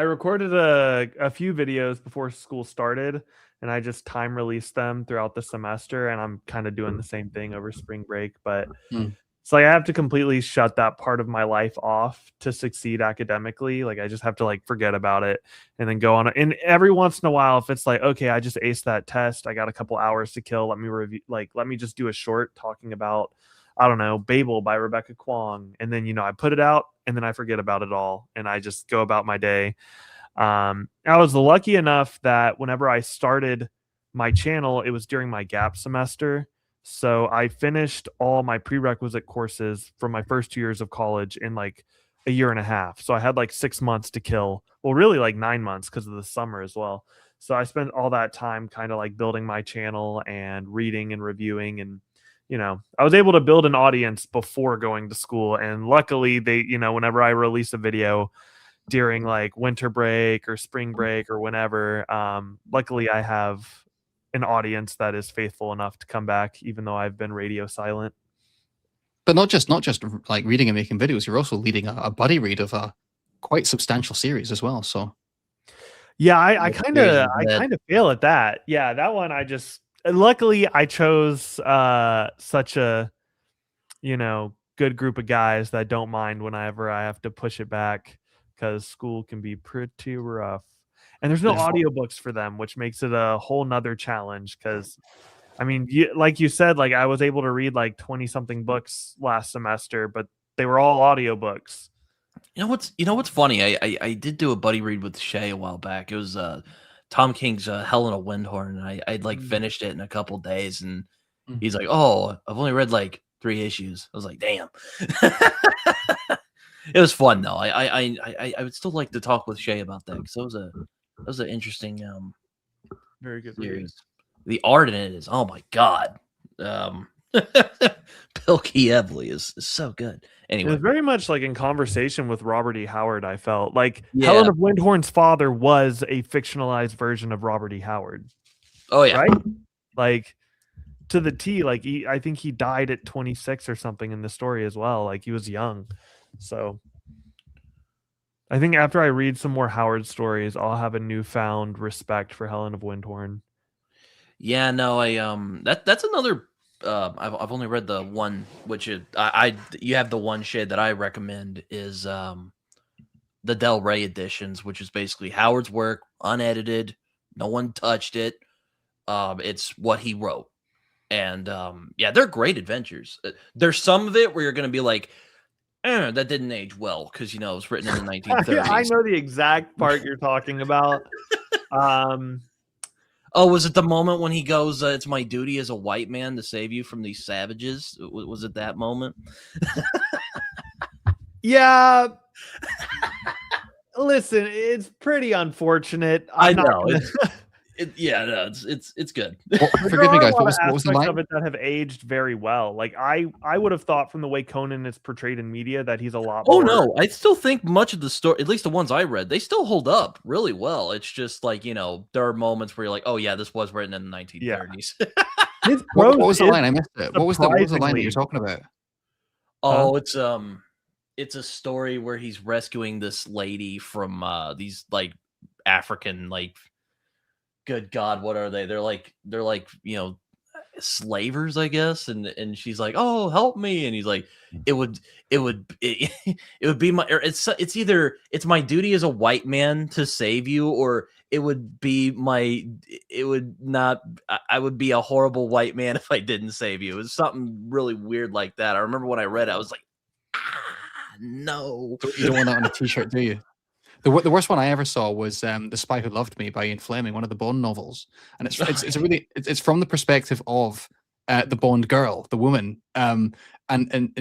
recorded a few videos before school started, and I just time released them throughout the semester, and I'm kind of doing the same thing over spring break, but Mm. it's like I have to completely shut that part of my life off to succeed academically. Like I just have to like forget about it and then go on. And every once in a while, if it's like, okay, I just aced that test, I got a couple hours to kill. Let me review, like, let me just do a short talking about, I don't know, Babel by Rebecca Kwong. And then, I put it out and then I forget about it all. And I just go about my day. I was lucky enough that whenever I started my channel, it was during my gap semester. So I finished all my prerequisite courses from my first 2 years of college in like a year and a half. So I had like 6 months to kill. Well, really like 9 months because of the summer as well. So I spent all that time kind of like building my channel and reading and reviewing. And, I was able to build an audience before going to school. And luckily they, whenever I release a video during like winter break or spring break or whenever, luckily I have an audience that is faithful enough to come back, even though I've been radio silent. But not just like reading and making videos, you're also leading a buddy read of a quite substantial series as well. So Yeah, I kind Series of is dead. fail at that. Yeah, that one I just luckily I chose such a good group of guys that don't mind whenever I have to push it back because school can be pretty rough. And there's no Yeah. audiobooks for them, which makes it a whole nother challenge because I mean, like you said, like I was able to read like 20 something books last semester, but they were all audiobooks. You know what's funny? I did do a buddy read with Shay a while back. It was Tom King's Helena Windhorn, and I'd like finished it in a couple days, and Mm. he's like, "Oh, I've only read like 3 issues." I was like, "Damn." It was fun though. I would still like to talk with Shay about that because that was an interesting Very good read. series. The art in it is, oh my god. Bill Evely is so good. It Anyway, was very much like in conversation with Robert E. Howard. I felt like Yeah. Helen of Windhorn's father was a fictionalized version of Robert E. Howard, oh yeah, right? Like to the T. Like I think he died at 26 or something in the story as well. Like he was young, so I think after I read some more Howard stories, I'll have a newfound respect for Helen of Windhorn. yeah. No, that's another I've only read the one, which I you have the one shade that I recommend is the Del Rey editions, which is basically Howard's work, unedited, no one touched it. It's what he wrote, and yeah, they're great adventures. There's some of it where you're gonna be like, that didn't age well because it was written in the 1930s. I know the exact part you're talking about. Oh, was it the moment when he goes, it's my duty as a white man to save you from these savages? Was it that moment? Yeah. Listen, it's pretty unfortunate. I know. It's good. Well, forgive me, guys. What was the line? Of it that have aged very well. Like I would have thought from the way Conan is portrayed in media that he's a lot. Oh no, I still think much of the story, at least the ones I read, they still hold up really well. It's just like there are moments where you're like, oh yeah, this was written in the 1930s. Yeah. What was the line? I missed it. What was the line that you're talking about? Oh, it's a story where he's rescuing this lady from these like African, like, good God, what are they? They're like slavers, I guess. And she's like, oh, help me. And he's like, it would be my, it's either it's my duty as a white man to save you, or it would be I would be a horrible white man if I didn't save you. It was something really weird like that. I remember when I read it, I was like, no. You don't want that on a t-shirt, do you? The worst one I ever saw was The Spy Who Loved Me by Ian Fleming, one of the Bond novels, and it's from the perspective of the Bond girl, the woman, and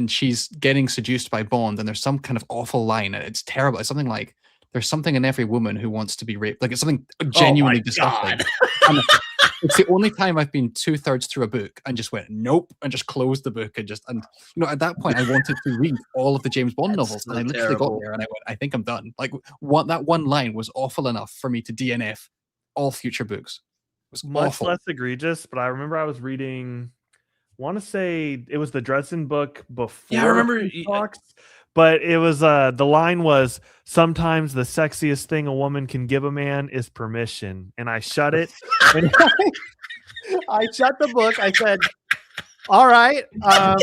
she's getting seduced by Bond, and there's some kind of awful line, and it's terrible. It's something like, "There's something in every woman who wants to be raped." Like, it's something genuinely disgusting. It's the only time I've been 2/3 through a book and just went nope and just closed the book and at that point I wanted to read all of the James Bond novels, and I literally got there and I went, I think I'm done. Like, that one line was awful enough for me to DNF all future books. It was much awful. less egregious, but I remember I was reading, want to say it was the Dresden book before. Yeah, I remember. Talks, but it was the line was, sometimes the sexiest thing a woman can give a man is permission. And I shut it. And I shut the book. I said, all right. I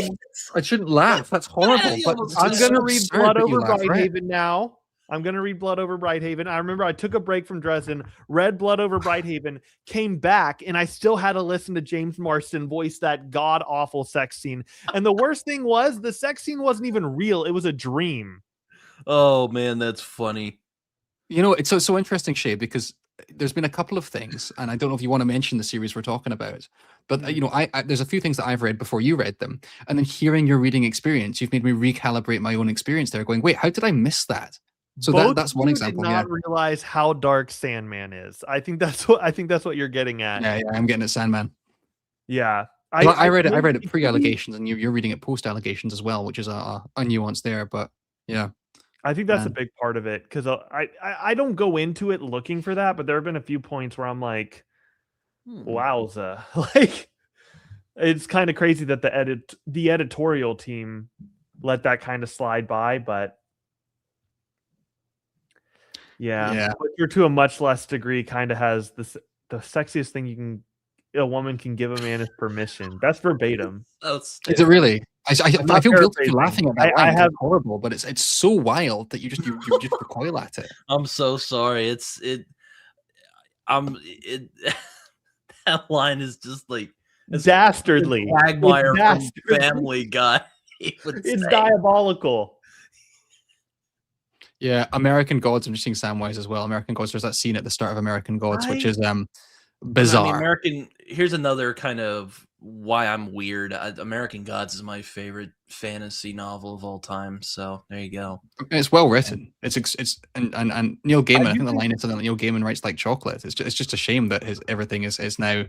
shouldn't laugh. That's horrible. But I'm going to read Blood Over Brighthaven now. I'm going to read Blood Over Brighthaven. I remember I took a break from Dresden, read Blood Over Brighthaven, came back, and I still had to listen to James Marsden voice that god-awful sex scene. And the worst thing was, the sex scene wasn't even real. It was a dream. Oh, man, that's funny. It's so interesting, Shaye, because there's been a couple of things, and I don't know if you want to mention the series we're talking about, but I there's a few things that I've read before you read them, and then hearing your reading experience, you've made me recalibrate my own experience there, going, wait, how did I miss that? So that's one example. Did not realize how dark Sandman is. I think that's what you're getting at. Yeah, I'm getting at Sandman. Yeah, I read it pre-allegations, and you're reading it post-allegations as well, which is a nuance there. But yeah, I think that's a big part of it, because I don't go into it looking for that, but there have been a few points where I'm like, wowza, like, it's kind of crazy that the editorial team let that kind of slide by, but. Yeah. Butcher, to a much less degree, kind of has the sexiest thing a woman can give a man is permission. That's verbatim. Is it really? I feel guilty laughing at that line. I have horrible, but it's so wild that you just recoil at it. I'm so sorry. That line is just like dastardly. Quagmire from Family Guy. It's diabolical. Yeah, American Gods. I'm just seeing Samwise as well. American Gods. There's that scene at the start of American Gods, which is bizarre. Here's another kind of why I'm weird. American Gods is my favorite fantasy novel of all time. So there you go. It's well written. It's and Neil Gaiman. I think the line is something like Neil Gaiman writes like chocolate. It's just a shame that everything is now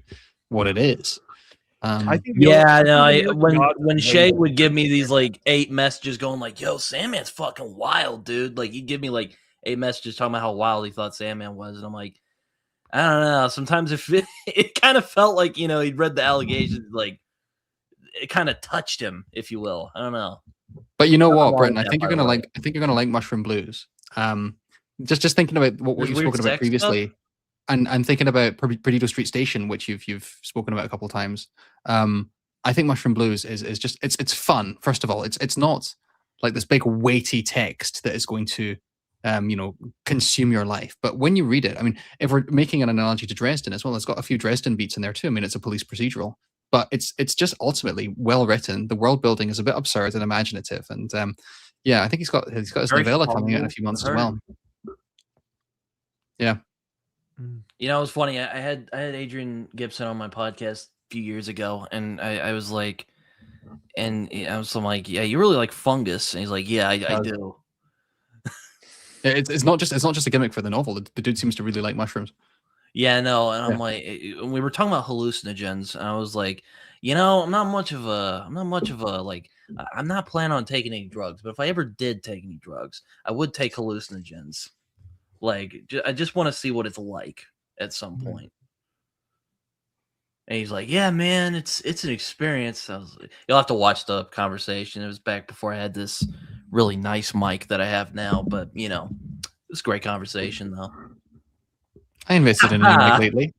what it is. I think when Shaye would give me these like 8 messages going like, yo, Sandman's fucking wild, dude. Like, he'd give me like 8 messages talking about how wild he thought Sandman was. And I'm like, I don't know. Sometimes it kind of felt like, he'd read the allegations, like it kind of touched him, if you will. I don't know. But you know what, Britton? I think you're gonna like Mushroom Blues. Just thinking about what you've spoken about previously. And thinking about Perdido Street Station, which you've spoken about a couple of times, I think Mushroom Blues is just it's fun. First of all, it's not like this big weighty text that is going to consume your life. But when you read it, I mean, if we're making an analogy to Dresden as well, it's got a few Dresden beats in there too. I mean, it's a police procedural, but it's just ultimately well written. The world building is a bit absurd and imaginative, and yeah, I think he's got his Very novella coming out in a thoughtful. few months I've as heard. well. Yeah. Mm. It was funny. I had Adrian Gibson on my podcast a few years ago, and I was like, I'm like, yeah, you really like fungus, and he's like, yeah, I do. It's not just a gimmick for the novel. The dude seems to really like mushrooms. Yeah, no, and I'm Yeah. like, we were talking about hallucinogens, and I was like, I'm not much of a like, I'm not planning on taking any drugs, but if I ever did take any drugs, I would take hallucinogens. Like, I just want to see what it's like at some Mhm. point. And he's like, yeah, man, it's an experience. I was like, you'll have to watch the conversation. It was back before I had this really nice mic that I have now, but it was a great conversation though. I invested in a new mic lately.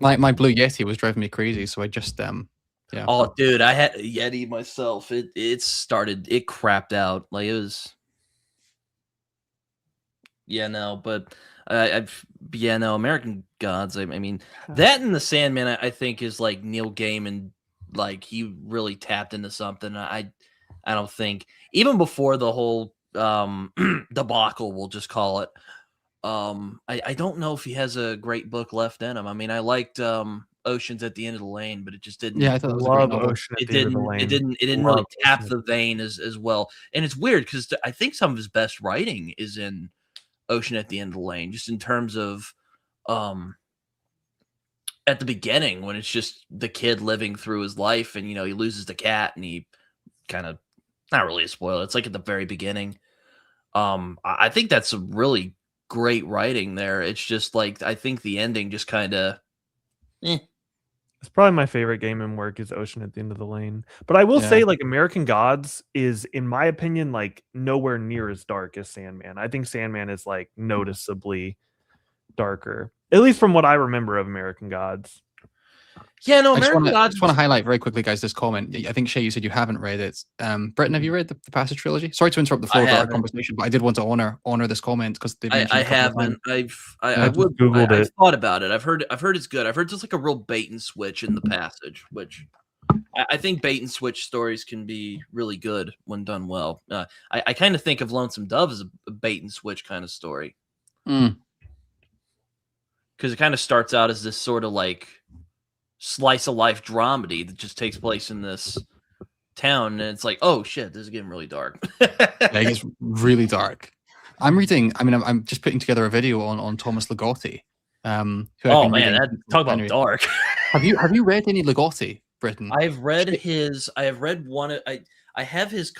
My Blue Yeti was driving me crazy, so I just yeah. Oh, dude, I had a Yeti myself. It crapped out. Like it was. Yeah, no, but American Gods. I mean, that and the Sandman, I think, is like Neil Gaiman. Like he really tapped into something. I don't think even before the whole debacle, we'll just call it. I don't know if he has a great book left in him. I mean, I liked Oceans at the End of the Lane, but it just didn't. Yeah, I thought that was a great Love novel. Ocean at It the End of the didn't. Lane. It didn't really Love tap Ocean the vein as well. And it's weird because I think some of his best writing is in Ocean at the End of the Lane, just in terms of at the beginning when it's just the kid living through his life, and he loses the cat, and he kind of, not really a spoiler, it's like at the very beginning. I think that's some really great writing there. It's just like I think the ending just kind of It's probably my favorite Gaiman work is Ocean at the End of the Lane. But I will Yeah. say, like, American Gods is, in my opinion, like nowhere near as dark as Sandman. I think Sandman is like noticeably darker, at least from what I remember of American Gods. yeah, no, I just American want Gods. to highlight very quickly, guys, this comment. I think Shay, you said you haven't read it. Britton, have you read the Passage trilogy? Sorry to interrupt the flow of our haven't. conversation, but I did want to honor this comment because they've mentioned I it a couple of times. haven't. I just I've Googled it. thought about it. I've heard it's good. I've heard just like a real bait and switch in the Passage, which I think bait and switch stories can be really good when done well. I kind of think of Lonesome Dove as a bait and switch kind of story Mm. because it kind of starts out as this sort of like slice of life dramedy that just takes place in this town, and it's like, oh shit, this is getting really dark. Yeah, it gets really dark. I'm just putting together a video on Thomas Ligotti. Who I've Oh been man, reading talk about January. dark. Have you read any Ligotti, Britton? I have read one. I had his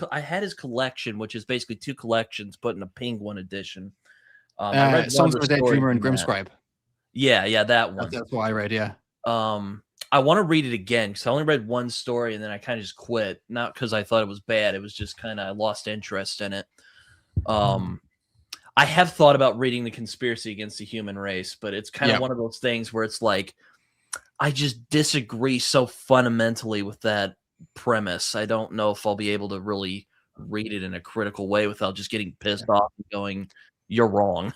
collection, which is basically two collections put in a Penguin edition. I read Songs one of a Dead stories Dreamer and in that. Grimscribe. Yeah, that one. That's what I read. Yeah. I want to read it again because I only read one story and then I kind of just quit. Not because I thought it was bad; it was just kind of I lost interest in it. I have thought about reading The Conspiracy Against the Human Race, but it's kind of one of those things where it's like I just disagree so fundamentally with that premise. I don't know if I'll be able to really read it in a critical way without just getting pissed off and going, "You're wrong."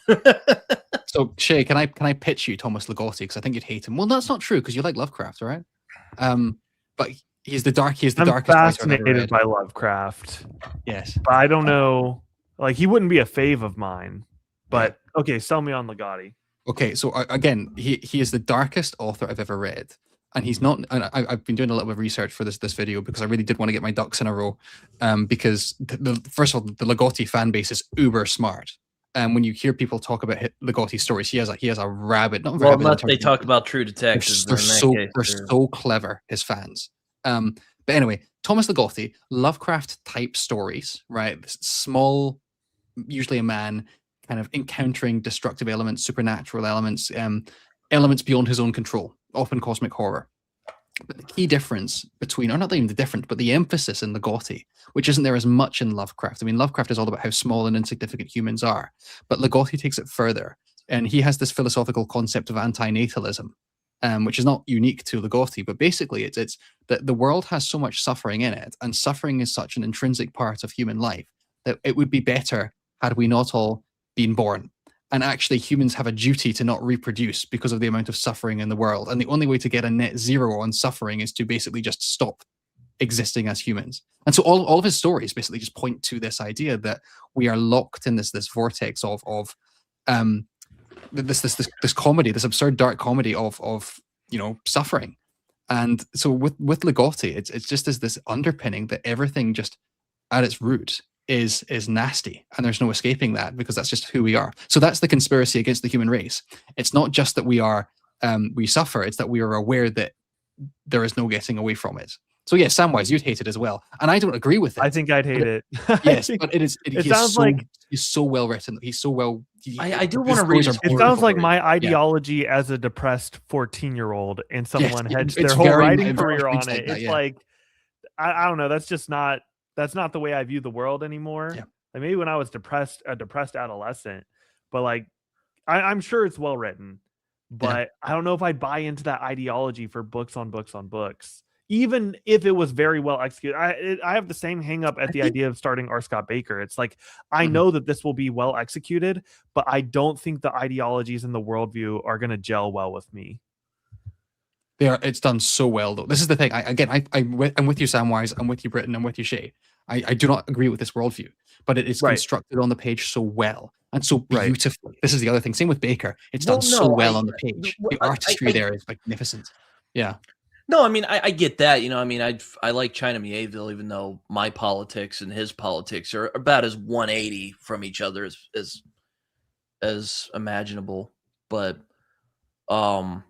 So Shay, can I pitch you Thomas Ligotti because I think you'd hate him. Well, that's not true because you like Lovecraft, all right? But he's the darkest I'm writer I've ever fascinated read. by Lovecraft, Yes. but I don't know. Like, he wouldn't be a fave of mine. But okay, sell me on Ligotti. Okay, so again, he is the darkest author I've ever read, and he's not. And I've been doing a little bit of research for this video because I really did want to get my ducks in a row. Because first of all, the Ligotti fan base is uber smart. When you hear people talk about Ligotti stories, he has a rabid. Not Well, rabid in unless terms they of- talk about True Detectives, they're then in that so case, they're so clever, his fans. But anyway, Thomas Ligotti, Lovecraft type stories, right? This small, usually a man, kind of encountering destructive elements, supernatural elements, elements beyond his own control, often cosmic horror. But the key difference between, or not even the difference, but the emphasis in Ligotti, which isn't there as much in Lovecraft. I mean, Lovecraft is all about how small and insignificant humans are, but Ligotti takes it further, and he has this philosophical concept of antinatalism, which is not unique to Ligotti, but basically it's that the world has so much suffering in it, and suffering is such an intrinsic part of human life that it would be better had we not all been born. And actually, humans have a duty to not reproduce because of the amount of suffering in the world. And the only way to get a net zero on suffering is to basically just stop existing as humans. And so all of his stories basically just point to this idea that we are locked in this vortex of this comedy, this absurd dark comedy of suffering. And so with Ligotti, it's just this underpinning that everything just at its root is nasty, and there's no escaping that, because that's just who we are. So that's the conspiracy against the human race. It's not just that we suffer, it's that we are aware that there is no getting away from it. So yeah, Samwise, you'd hate it as well, and I don't agree with it. I think I'd hate it. Yes, but it is. It sounds like he's so well written. He's so well. I do want to read. It sounds like my ideology as a depressed 14-year-old, and someone hedged their whole writing career on it. It's like I don't know. That's not the way I view the world anymore. Yeah. Like maybe when I was a depressed adolescent, but like I'm sure it's well written, but I don't know if I'd buy into that ideology for books on books on books, even if it was very well executed. I have the same hang up at the idea of starting R. Scott Baker. It's like, I know that this will be well executed, but I don't think the ideologies and the worldview are going to gel well with me. It's done so well, though. This is the thing. I'm with you, Samwise. I'm with you, Britton. I'm with you, Shaye. I do not agree with this worldview, but it is constructed on the page so well and so beautifully. This is the other thing. Same with Baker. It's done so well on the page. The artistry there is magnificent. Yeah. No, I mean, I get that. I mean, I like China Mieville, even though my politics and his politics are about as 180 from each other as imaginable. But I'm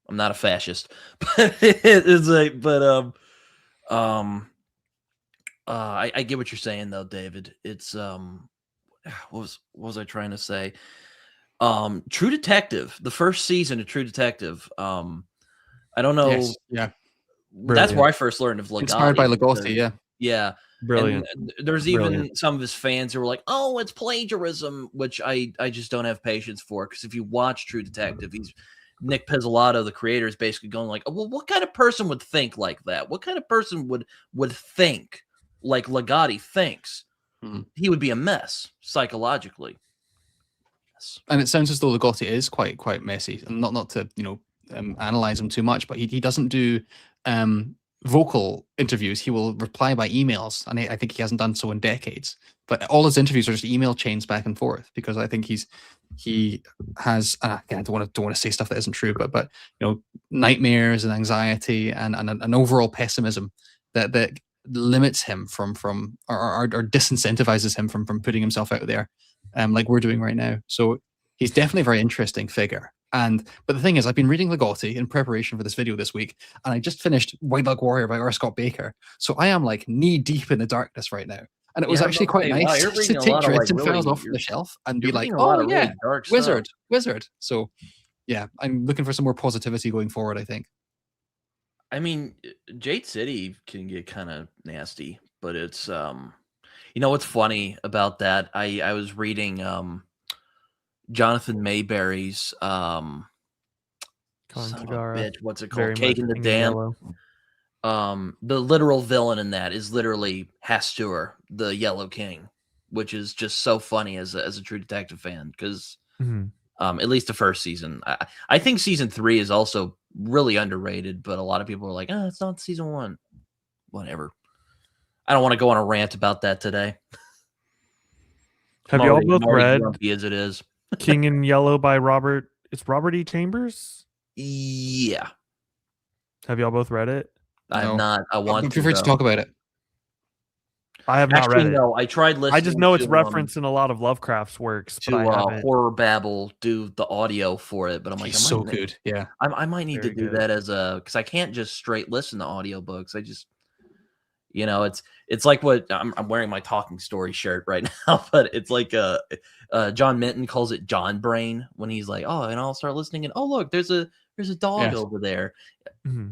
not a fascist. But it's like, I get what you're saying though, David. It's what was I trying to say? True Detective, the first season of True Detective. I don't know. Yes, yeah. That's where I first learned of Ligotti. Inspired by Ligotti, yeah. Yeah. Brilliant. And there's even some of his fans who were like, oh, it's plagiarism, which I just don't have patience for. Because if you watch True Detective, Nick Pizzolatto, the creator, is basically going like, well, what kind of person would think like that? What kind of person would think like Ligotti thinks? He would be a mess psychologically. Yes. And it sounds as though Ligotti is quite messy. And not to analyze him too much, but he doesn't do vocal interviews. He will reply by emails, and I think he hasn't done so in decades. But all his interviews are just email chains back and forth, because I think he has again, I don't want to say stuff that isn't true, but nightmares and anxiety and an overall pessimism that limits him from or disincentivizes him from putting himself out there, like we're doing right now. So he's definitely a very interesting figure. But the thing is, I've been reading Ligotti in preparation for this video this week, and I just finished White Dog Warrior by R. Scott Baker. So I am like knee deep in the darkness right now. And it was actually quite nice to take Dresden Files off the shelf and be like, oh yeah, wizard. So yeah, I'm looking for some more positivity going forward, I think. I mean, Jade City can get kind of nasty, but it's what's funny about that? I was reading Jonathan Mayberry's what's it called? Cake in the Dam. The literal villain in that is literally Hastur, the Yellow King, which is just so funny as a True Detective fan, because at least the first season. I think season 3 is also really underrated, but a lot of people are like, it's not season 1. Whatever. I don't want to go on a rant about that today. Have y'all both read grumpy as it is King in Yellow by Robert E. Chambers? Yeah. Have y'all both read it? I have not. I want to. Feel free to talk about it. I have not read it. No, I tried listening. I just know it's referenced in a lot of Lovecraft's works. To Horror Babble do the audio for it, but I'm like, so good. Yeah, I might need to do that as because I can't just straight listen to audiobooks. I just, it's like what I'm wearing my Talking Story shirt right now, but it's like John Minton calls it John Brain when he's like, oh, and I'll start listening, and oh look, there's a dog over there. Mm-hmm.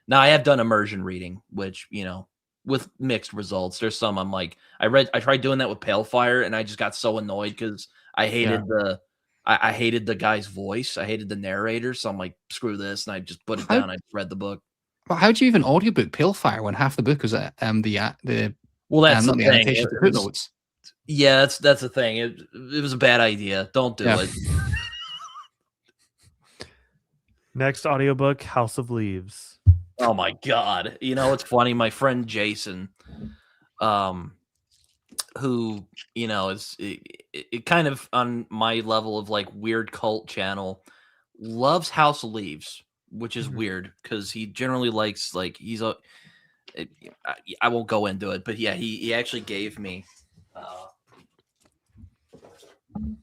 Now I have done immersion reading, which with mixed results. There's some I'm like, I tried doing that with Pale Fire, and I just got so annoyed because I hated I hated the guy's voice. I hated the narrator. So I'm like, screw this. And I just put it How- down. I just read the book. But how do you even audiobook Palefire when half the book is the Well, that's not the the thing. annotations, the It was- footnotes? Yeah, that's the thing. It was a bad idea. Don't do Yeah. it. Next audiobook, House of Leaves. Oh my god. You know, it's funny. My friend Jason, who, you know, is it kind of on my level of like weird cult channel, loves House of Leaves, which is weird because he generally likes like he's a I won't go into it, but yeah, he actually gave me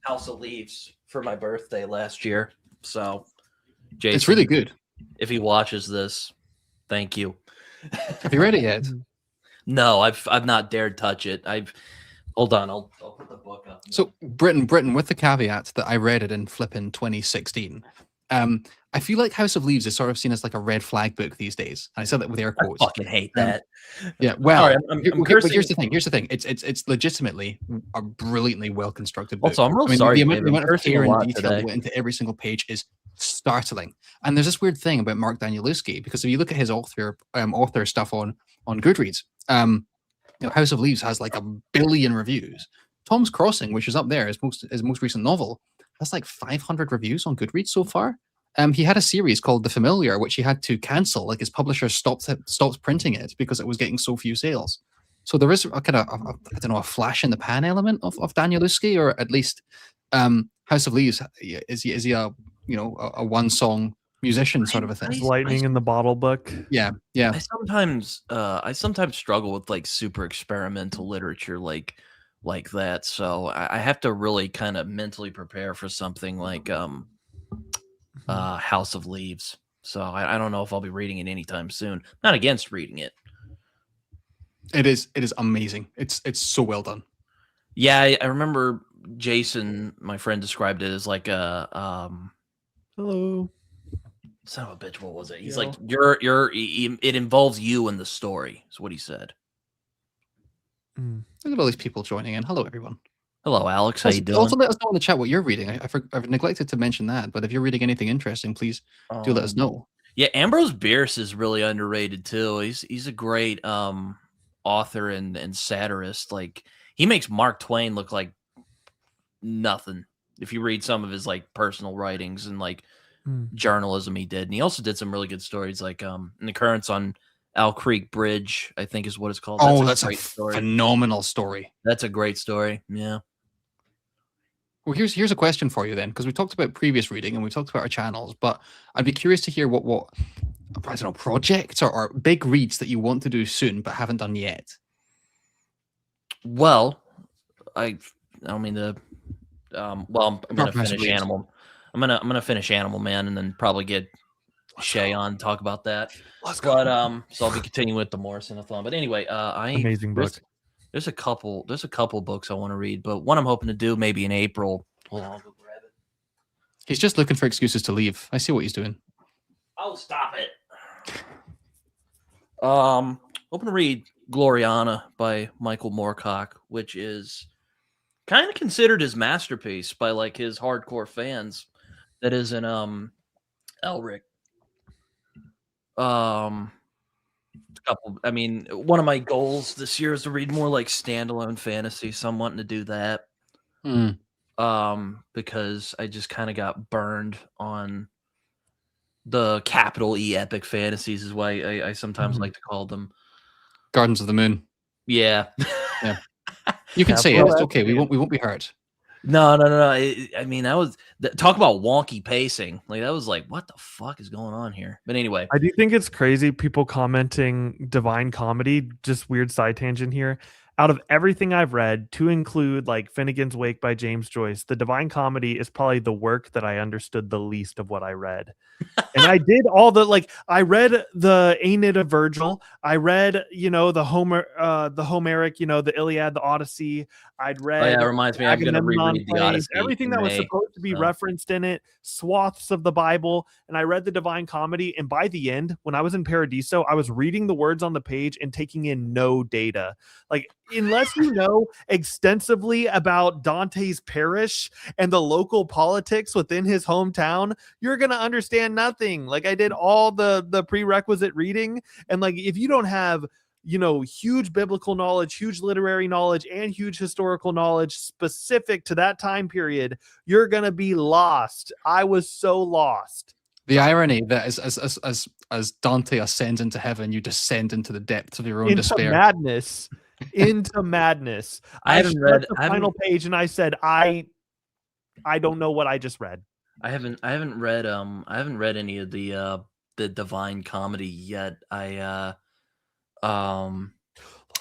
House of Leaves for my birthday last year. So Jason, It's really good. if he watches this, thank you. Have you read it yet? No, I've not dared touch it. Hold on, I'll put the book up. So Britain, with the caveat that I read it in flipping 2016. I feel like House of Leaves is sort of seen as like a red flag book these days. And I said that with air I quotes. fucking hate that. Yeah, well, Sorry, I'm but cursing. here's the thing. Here's the thing. It's legitimately a brilliantly well constructed book. Also, I'm real sorry, The amount, Dave, the I'm amount of cursing a care and lot detail today. that went into every single page is startling. And there's this weird thing about Mark Danielewski because if you look at his author stuff on Goodreads, House of Leaves has like 1 billion reviews. Tom's Crossing, which is up there, his most recent novel, has like 500 reviews on Goodreads so far. He had a series called The Familiar, which he had to cancel. Like his publisher stopped printing it because it was getting so few sales. So there is a kind of I don't know, a flash in the pan element of Danielewski, or at least House of Leaves is he a a one song musician sort of a thing. Lightning in the Bottle book. Yeah. I sometimes struggle with like super experimental literature like that. So I have to really kind of mentally prepare for something like House of Leaves. So I don't know if I'll be reading it anytime soon. Not against reading it. It is amazing. It's so well done. Yeah, I remember Jason, my friend, described it as like a Hello. son of a bitch. What was it? He's Yeah. like it involves you in the story. Is what he said. Look at all these people joining in. Hello, everyone. Hello, Alex. How you doing? Also, let us know in the chat what you're reading. I've neglected to mention that, but if you're reading anything interesting, please do let us know. Yeah, Ambrose Bierce is really underrated too. He's a great author and satirist. Like he makes Mark Twain look like nothing. If you read some of his like personal writings and like journalism he did, and he also did some really good stories, like An Occurrence on Owl Creek Bridge, I think is what it's called. That's a great story. phenomenal story. That's a great story. Yeah. Well, here's a question for you then, because we talked about previous reading and we talked about our channels, but I'd be curious to hear what I don't know, projects or big reads that you want to do soon but haven't done yet. Well, I don't mean to. Well, I'm gonna finish Reads. Animal. I'm gonna finish Animal Man and then probably get Shay on to talk about that. Let's go. But so I'll be continuing with the Morrison-a-thon. But anyway, Amazing book. There's a couple books I want to read, but one I'm hoping to do maybe in April. Hold on, I'll go grab it. He's just looking for excuses to leave. I see what he's doing. Oh, stop it. Open to read Gloriana by Michael Moorcock, which is kind of considered his masterpiece by like his hardcore fans. That is in Elric. One of my goals this year is to read more like standalone fantasy, so I'm wanting to do that. Because I just kind of got burned on the capital E epic fantasies is why I sometimes like to call them Gardens of the Moon. Yeah. Yeah. You can say it. It's okay. We won't be hurt. No. I mean, that was talk about wonky pacing. Like that was like, what the fuck is going on here? But anyway, I do think it's crazy people commenting Divine Comedy. Just weird side tangent here. Out of everything I've read, to include like Finnegan's Wake by James Joyce, the Divine Comedy is probably the work that I understood the least of what I read. And I did all the I read the Aeneid of Virgil. I read, the Homeric, the Iliad, the Odyssey. I'd read. Oh, yeah, it reminds me. I'm going to reread the Odyssey. Everything that was supposed to be referenced in it, swaths of the Bible. And I read the Divine Comedy. And by the end, when I was in Paradiso, I was reading the words on the page and taking in no data. Like unless you know extensively about Dante's parish and the local politics within his hometown, you're gonna understand nothing. Like I did all the prerequisite reading, and like if you don't have huge biblical knowledge, huge literary knowledge, and huge historical knowledge specific to that time period, you're gonna be lost. I was so lost. The irony that as Dante ascends into heaven, you descend into the depths of your own Into despair. madness. Into madness. I haven't shut read the final page and I said, I don't know what I just read. I haven't read any of the Divine Comedy yet. I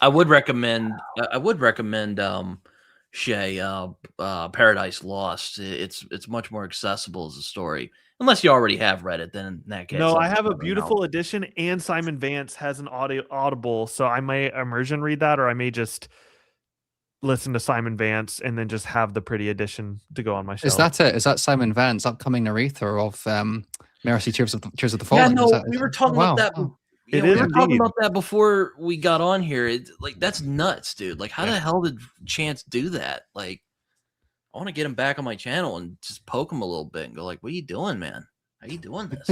would recommend Shaye, Paradise Lost. It's much more accessible as a story. Unless you already have read it, then in that case. No, I have a beautiful edition, and Simon Vance has an audible, so I may immersion read that, or I may just listen to Simon Vance and then just have the pretty edition to go on my shelf. Is that it? Is that Simon Vance, upcoming narrator of Mercy, Tears of the Fallen? Yeah, no, we were talking about that. Wow. We were talking about that before we got on here. That's nuts, dude. Like, how the hell did Chance do that? Like, I want to get him back on my channel and just poke him a little bit and go, like, "What are you doing, man? How are you doing this?"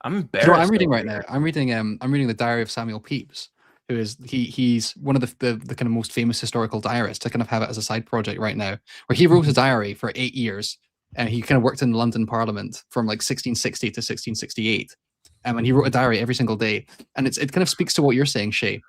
I'm embarrassed. You know what I'm reading right now? I'm reading the Diary of Samuel Pepys, who is he's one of the kind of most famous historical diarists. I kind of have it as a side project right now, where he wrote a diary for 8 years, and he kind of worked in the London Parliament from like 1660 to 1668. And he wrote a diary every single day, and it kind of speaks to what you're saying, Shaye.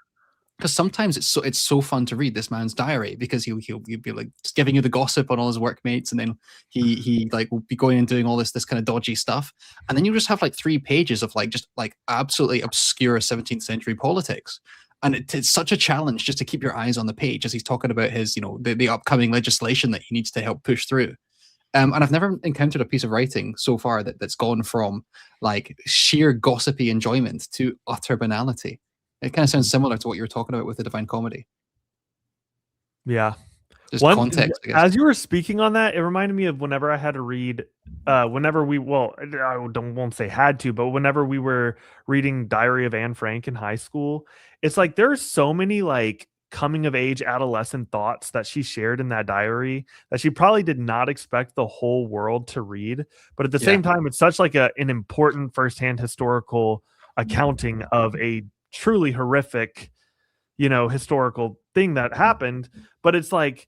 Because sometimes it's so fun to read this man's diary, because he'll be like just giving you the gossip on all his workmates, and then he like will be going and doing all this kind of dodgy stuff, and then you just have like 3 pages of like just like absolutely obscure 17th century politics, and it's such a challenge just to keep your eyes on the page as he's talking about his the upcoming legislation that he needs to help push through. And I've never encountered a piece of writing so far that's gone from like sheer gossipy enjoyment to utter banality. It kind of sounds similar to what you were talking about with the Divine Comedy. Yeah. Just context, I guess. As you were speaking on that, it reminded me of whenever I had to read, whenever we won't say had to, but whenever we were reading Diary of Anne Frank in high school, it's like there's so many like coming of age adolescent thoughts that she shared in that diary that she probably did not expect the whole world to read. But at the same time, it's such like an important firsthand historical accounting of a truly horrific, historical thing that happened. But it's like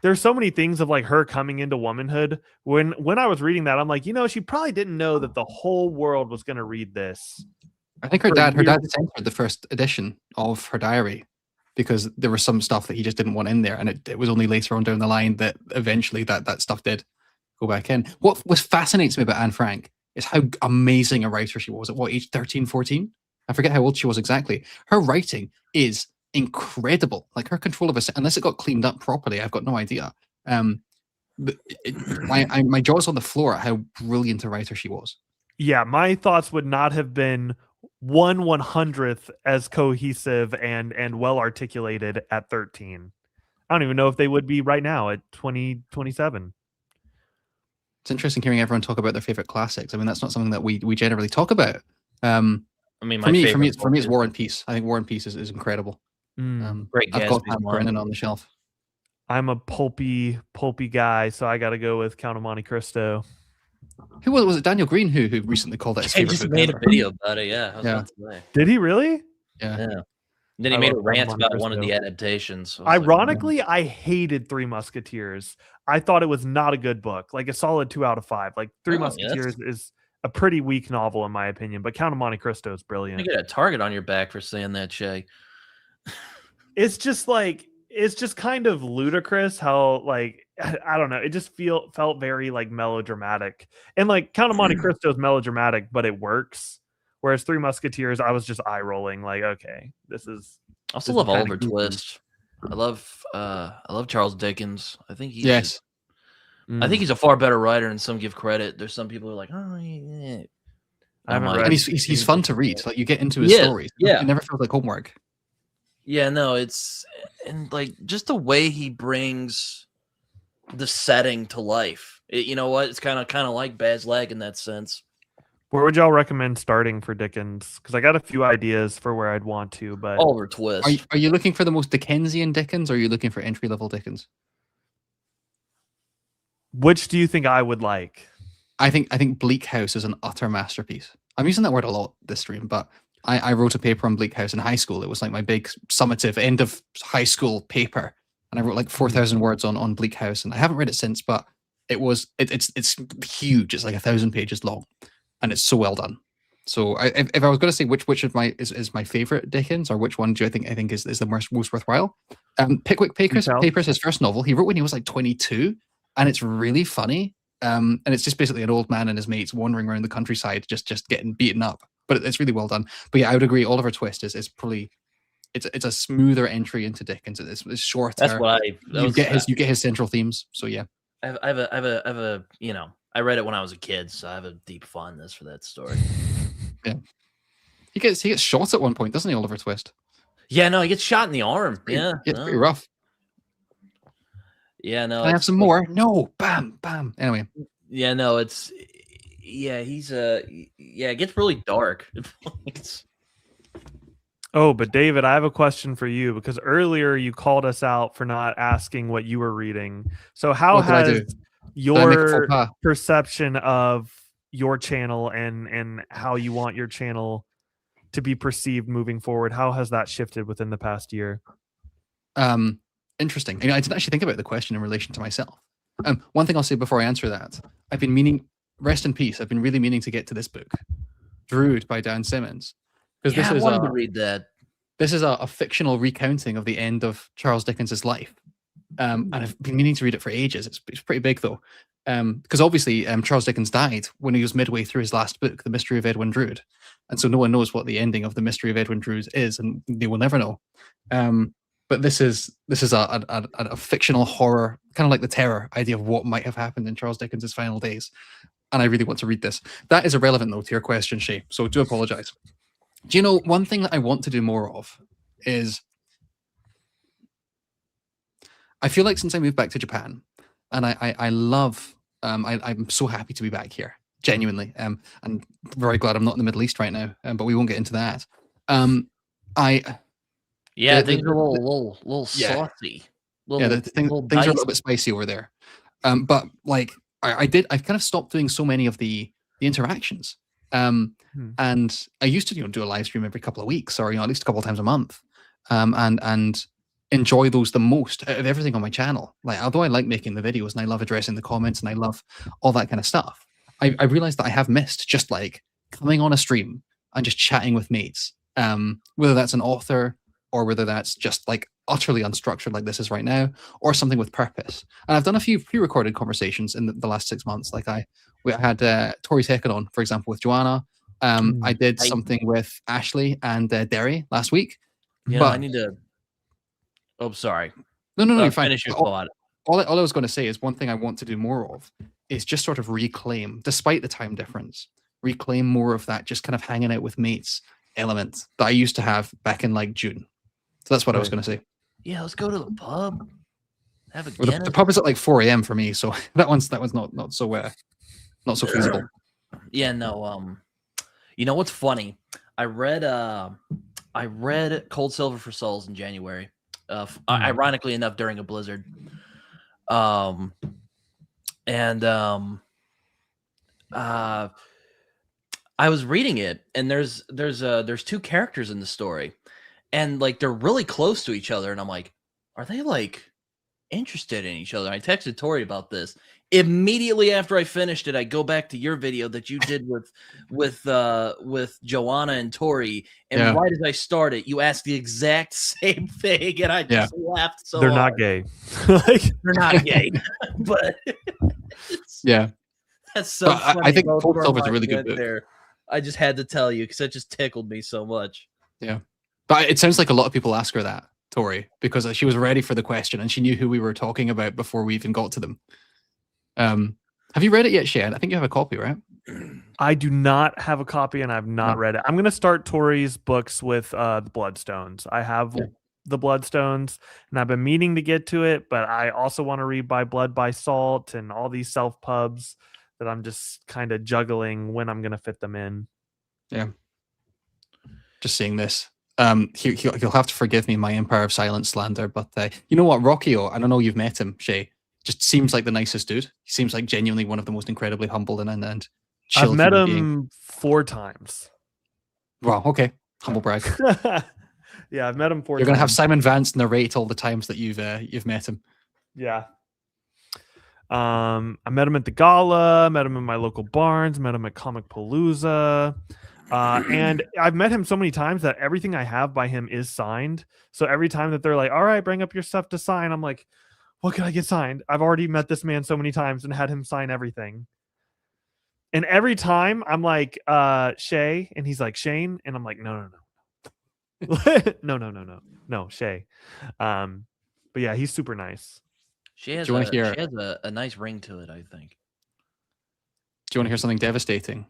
there's so many things of like her coming into womanhood. When I was reading that, I'm like, she probably didn't know that the whole world was going to read this. I think her dad censored the first edition of her diary because there was some stuff that he just didn't want in there, and it was only later on down the line that eventually that stuff did go back in. What fascinates me about Anne Frank is how amazing a writer she was. At what age? 13, 14? I forget how old she was exactly. Her writing is incredible. Like her control of it, unless it got cleaned up properly, I've got no idea. But my jaw's on the floor at how brilliant a writer she was. Yeah, my thoughts would not have been 1/100th as cohesive and well articulated at 13. I don't even know if they would be right now at 2027. It's interesting hearing everyone talk about their favorite classics. I mean, that's not something that we generally talk about. I mean, for me, it's War and Peace. I think War and Peace is incredible. Great. I've got Pam Brennan on the shelf. I'm a pulpy guy, so I got to go with Count of Monte Cristo. Who was it? Daniel Green who recently called that his favorite. He just made a video about it. Yeah. Yeah. Did he really? Yeah. And then he made a rant about one of the adaptations. So ironically, I hated Three Musketeers. I thought it was not a good book. Like a solid 2 out of 5. Like Three Musketeers is a pretty weak novel in my opinion, but Count of Monte Cristo is brilliant. You get a target on your back for saying that, Shaye. It's just kind of ludicrous how like I don't know, it just felt very like melodramatic. And like Count of Monte Cristo is melodramatic, but it works. Whereas Three Musketeers, I was just eye rolling, like, okay, this is. I also love Oliver Twist. I love Charles Dickens. I think he's I think he's a far better writer than some give credit. There's some people who are like, oh yeah. And he's fun to read. Like you get into his stories. Yeah. It never feels like homework. Yeah, no, and like just the way he brings the setting to life. You know what? It's kind of like Baz Lag in that sense. Where would y'all recommend starting for Dickens? Because I got a few ideas for where I'd want to, but Oliver Twist. Are you looking for the most Dickensian Dickens, or are you looking for entry level Dickens? which do you think I would like? I think Bleak House is an utter masterpiece. I'm using that word a lot this stream, but I wrote a paper on Bleak House in high school. It was like my big summative end of high school paper, and I wrote like 4,000 words on Bleak House, and I haven't read it since, but it's huge. It's like 1,000 pages long, and it's so well done. So if I was going to say which of my is my favorite Dickens, or which one do I think is the most worthwhile? Pickwick Papers, his first novel, he wrote when he was like 22, and it's really funny. And it's just basically an old man and his mates wandering around the countryside, just getting beaten up. But it's really well done. But yeah, I would agree. Oliver Twist is probably it's a smoother entry into Dickens. It's shorter. That's what you get his central themes. So yeah, I have a I read it when I was a kid, so I have a deep fondness for that story. Yeah, he gets shot at one point, doesn't he, Oliver Twist? Yeah, no, he gets shot in the arm. It's pretty rough. Yeah, no. Can I have some more? No, bam, bam. Anyway. Yeah, no, he's it gets really dark. Oh, but David, I have a question for you because earlier you called us out for not asking what you were reading. So how has your perception of your channel and how you want your channel to be perceived moving forward, how has that shifted within the past year? Interesting. I didn't actually think about the question in relation to myself. One thing I'll say before I answer that, I've been meaning, rest in peace, I've been really meaning to get to this book, Drood by Dan Simmons. Because I wanted to read that. This is a fictional recounting of the end of Charles Dickens's life. And I've been meaning to read it for ages. It's pretty big though. Because obviously Charles Dickens died when he was midway through his last book, The Mystery of Edwin Drood. And so no one knows what the ending of The Mystery of Edwin Drood is, and they will never know. But this is a fictional horror, kind of like the Terror idea of what might have happened in Charles Dickens's final days. And I really want to read this. That is irrelevant though to your question, Shaye. So do apologize. Do you know one thing that I want to do more of is I feel like since I moved back to Japan, and I love I'm so happy to be back here, genuinely. I'm very glad I'm not in the Middle East right now, but we won't get into that. Things are a little saucy. Things are a little bit spicy over there. But like I've kind of stopped doing so many of the interactions. And I used to do a live stream every couple of weeks, or at least a couple of times a month, and enjoy those the most out of everything on my channel. Like, although I like making the videos and I love addressing the comments and I love all that kind of stuff, I realized that I have missed just like coming on a stream and just chatting with mates, whether that's an author or whether that's just like utterly unstructured like this is right now, or something with purpose. And I've done a few pre-recorded conversations in the last 6 months. Like we had Tori Tekken on, for example, with Joanna. I did something with Ashley and Derry last week. Yeah, I need to. Oh, sorry. No, you're fine. Finish your thought. All I was going to say is one thing I want to do more of is just sort of reclaim, despite the time difference, reclaim more of that just kind of hanging out with mates element that I used to have back in like June. So that's what I was going to say. Yeah, let's go to the pub. Have a well, the pub is at like 4 a.m. for me, so that one's not so feasible. Yeah, no. You know what's funny? I read Cold Silver for Souls in January. Ironically enough, during a blizzard. I was reading it, and there's two characters in the story, and like they're really close to each other, and I'm like, are they like interested in each other? I texted Tori about this. Immediately after I finished it, I go back to your video that you did with Joanna and Tori, and right as I started, you asked the exact same thing, and I just laughed so They're hard. Not gay. They're not gay, but yeah, that's so funny. I think Cold Silver is a really good book. There. I just had to tell you because it just tickled me so much. Yeah, but it sounds like a lot of people ask her that, Tori, because she was ready for the question and she knew who we were talking about before we even got to them. Have you read it yet, Shaye? I think you have a copy, right? I do not have a copy, and I've not read it. I'm going to start Tori's books with the Bloodstones. I have the Bloodstones, and I've been meaning to get to it, but I also want to read By Blood, by Salt and all these self-pubs that I'm just kind of juggling when I'm gonna fit them in. Yeah. Just saying this. He'll have to forgive me my Empire of Silence slander, but you know what, Rockio, I don't know you've met him, Shay. Just seems like the nicest dude. He seems like genuinely one of the most incredibly humble and chill I've met human him being. 4 times. Wow, okay. Humble brag. Yeah, I've met him 4 You're times. gonna have Simon Vance narrate all the times that you've met him. Yeah. I met him at the gala, met him in my local barns, met him at Comic Palooza. And I've met him so many times that everything I have by him is signed. So every time that they're like, all right, bring up your stuff to sign, I'm like, what can I get signed? I've already met this man so many times and had him sign everything. And every time I'm like, Shay, and he's like, Shane, and I'm like, no. no, Shay. But yeah, he's super nice. She has Do you wanna hear- she has a nice ring to it, I think. Do you want to hear something devastating?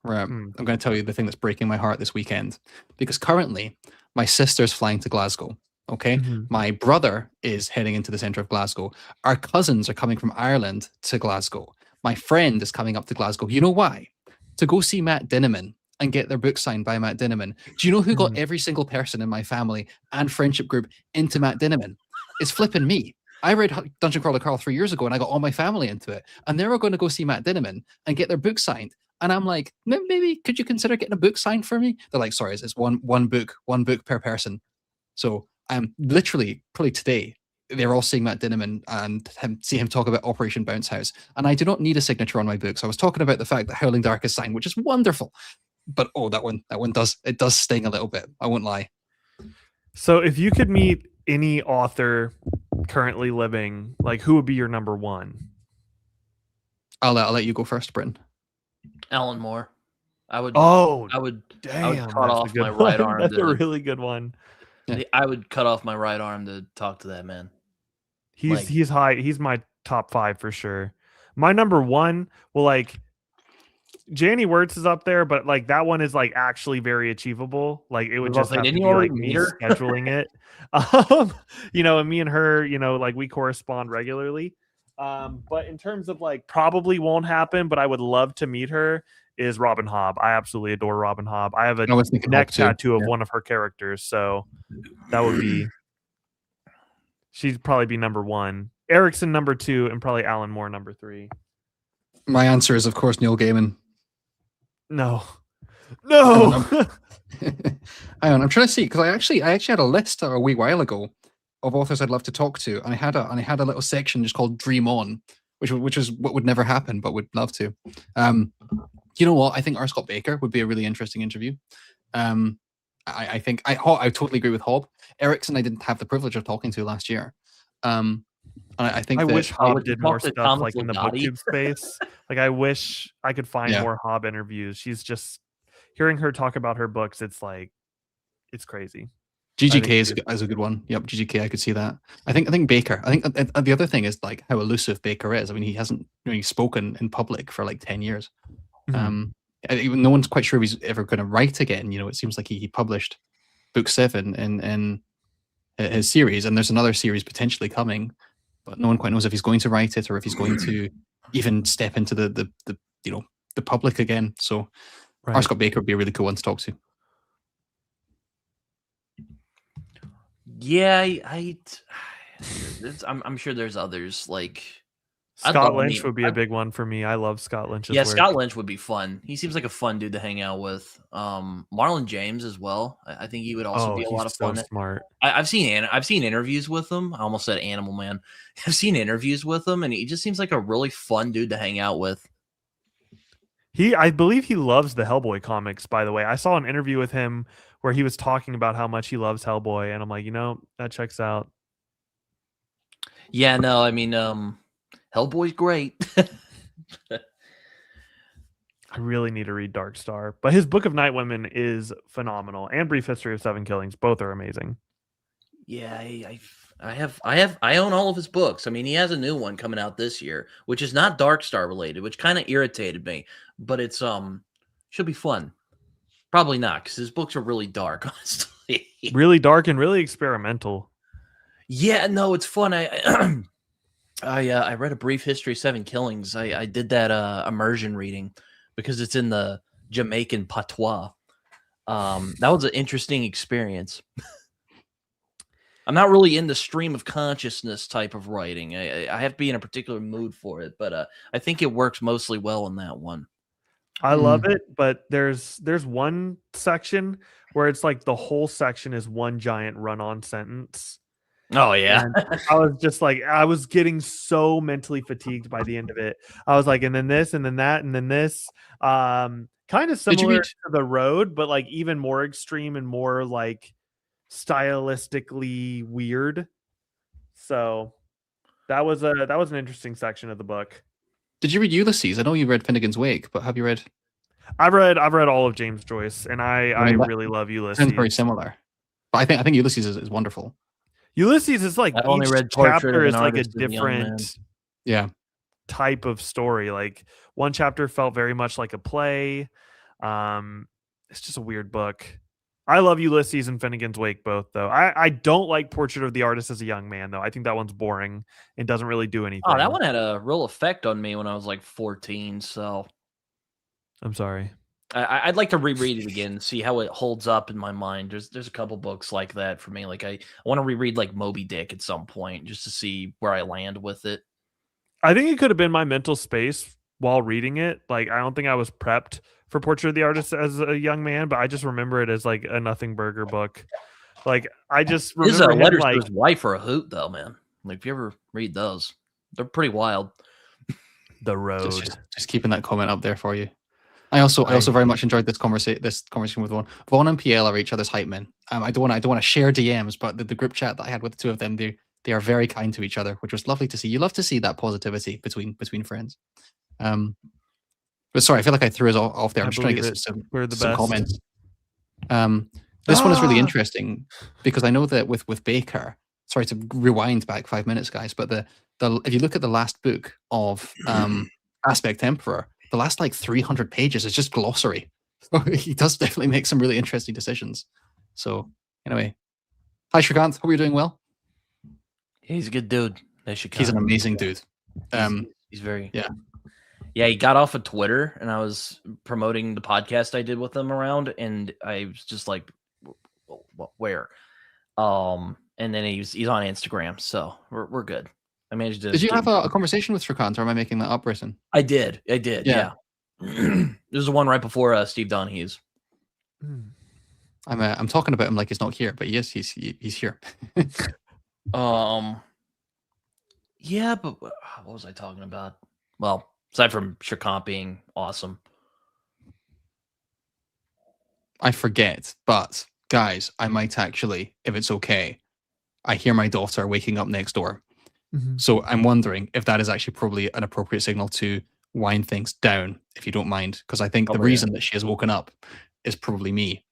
Right. Hmm. I'm going to tell you the thing that's breaking my heart this weekend. Because currently, my sister's flying to Glasgow. Okay. Mhm. My brother is heading into the center of Glasgow. Our cousins are coming from Ireland to Glasgow. My friend is coming up to Glasgow. You know why? To go see Matt Dinniman and get their book signed by Matt Dinniman. Do you know who got every single person in my family and friendship group into Matt Dinniman? It's flipping me. I read Dungeon Crawler Carl 3 years ago and I got all my family into it. And they were going to go see Matt Dinniman and get their book signed. And I'm like, maybe could you consider getting a book signed for me? They're like, sorry, it's one book per person. So I'm literally, probably today, they're all seeing Matt Dinniman and see him talk about Operation Bounce House. And I do not need a signature on my books. I was talking about the fact that Howling Dark is signed, which is wonderful. But that one does sting a little bit. I won't lie. So if you could meet any author currently living, like who would be your number one? I'll let you go first, Britton. Alan Moore. I would Oh, I would damn, cut that's a off good my right one. arm That's a to- really good one. Yeah. I would cut off my right arm to talk to that man. He's high. He's my top 5 for sure. My number 1, well, like Janie Wirtz is up there, but like that one is like actually very achievable. Like it would I was just about have to say, to didn't be you already like me meet her? scheduling it. And me and her, like we correspond regularly. But in terms of like probably won't happen, but I would love to meet her is Robin Hobb. I absolutely adore Robin Hobb. I have a I was thinking neck Hobb too. tattoo of Yeah. one of her characters, so that would be she'd probably be number 1. Erickson number 2, and probably Alan Moore number 3. My answer is, of course, Neil Gaiman. No. Hang on, I'm trying to see because I actually had a list a wee while ago of authors I'd love to talk to, and I had a little section just called Dream On, which is what would never happen, but would love to. You know what? I think R. Scott Baker would be a really interesting interview. I think I totally agree with Hobb. Erickson I didn't have the privilege of talking to last year. And I think I that wish I Hobb would did talk more to stuff Thomas like in the Ligotti. booktube space. Like I wish I could find Yeah. more Hobb interviews. She's just hearing her talk about her books. It's like it's crazy. GGK think is a good one. Yep, GGK, I could see that. I think Baker. I think the other thing is like how elusive Baker is. I mean, he hasn't really spoken in public for like 10 years. Even no one's quite sure if he's ever going to write again. It seems like he published book 7 in his series, and there's another series potentially coming, but no one quite knows if he's going to write it or if he's going to even step into the public again. So R. Scott Baker would be a really cool one to talk to. Yeah, I'm sure there's others like I'd Scott love to Lynch meet- would be a big one for me. I love Scott Lynch's Yeah, work. Scott Lynch would be fun. He seems like a fun dude to hang out with. Marlon James as well. I think he would also be a he's lot of so fun. smart. I've seen interviews with him. I almost said Animal Man. I've seen interviews with him, and he just seems like a really fun dude to hang out with. I believe he loves the Hellboy comics, by the way. I saw an interview with him where he was talking about how much he loves Hellboy, and I'm like, that checks out. Yeah, no, I mean, Hellboy's great. I really need to read Dark Star, but his Book of Night Women is phenomenal, and Brief History of 7 Killings. Both are amazing. Yeah, I own all of his books. I mean, he has a new one coming out this year, which is not Dark Star related, which kind of irritated me, but it's should be fun. Probably not, because his books are really dark, honestly. Really dark and really experimental. Yeah, no, it's fun. I I read A Brief History of Seven Killings. I did that immersion reading because it's in the Jamaican patois. That was an interesting experience. I'm not really in the stream of consciousness type of writing. I have to be in a particular mood for it, but I think it works mostly well in that one. I love it, but there's one section where it's like the whole section is one giant run-on sentence. Oh yeah. And I was just like, I was getting so mentally fatigued by the end of it. I was like, and then this, and then that, and then this. Kind of similar to The Road, but like even more extreme and more like stylistically weird. So that was an interesting section of the book. Did you read Ulysses? I know you read Finnegan's Wake, but have you read? I've read all of James Joyce, and I really love Ulysses. Sounds very similar, but I think Ulysses is wonderful. Ulysses is like I only each read Portrait chapter of is an like a Artist and a Young Man. different type of story. Like one chapter felt very much like a play. It's just a weird book. I love Ulysses and Finnegan's Wake both, though. I don't like Portrait of the Artist as a Young Man, though. I think that one's boring and doesn't really do anything. Oh, that one had a real effect on me when I was like 14. So I'm sorry. I'd like to reread it again, see how it holds up in my mind. There's a couple books like that for me. Like I want to reread like Moby Dick at some point just to see where I land with it. I think it could have been my mental space while reading it. Like I don't think I was prepped for Portrait of the Artist as a young man, but I just remember it as like a nothing burger book. Like I just remember His letters like, to his wife are a hoot, though, man. Like if you ever read those, they're pretty wild. The Road. Just keeping that comment up there for you. I also very much enjoyed this conversation with Vaughn. Vaughn and PL are each other's hype men. I don't want to share DMs, but the group chat that I had with the two of them, they are very kind to each other, which was lovely to see. You love to see that positivity between friends. But sorry, I feel like I threw us off there. I'm just trying to get some comments. This one is really interesting because I know that with Baker. Sorry to rewind back 5 minutes, guys, but the if you look at the last book of Aspect Emperor, the last like 300 pages is just glossary. So he does definitely make some really interesting decisions. So anyway, hi Shrikant, hope you're doing well. He's a good dude. He's an amazing dude. He's very yeah. He got off of Twitter, and I was promoting the podcast I did with him around, and I was just like, where? And then he's on Instagram, so we're good. I managed to. Did you have a conversation with Shrikant, or am I making that up, Britton? I did. Yeah. This is the one right before Steve Donahue's. I'm talking about him like he's not here, but he is. He's here. Yeah, but what was I talking about? Well, aside from Shrikant being awesome, I forget. But guys, I might actually, if it's okay, I hear my daughter waking up next door. So I'm wondering if that is actually probably an appropriate signal to wind things down, if you don't mind, because I think the reason that she has woken up is probably me.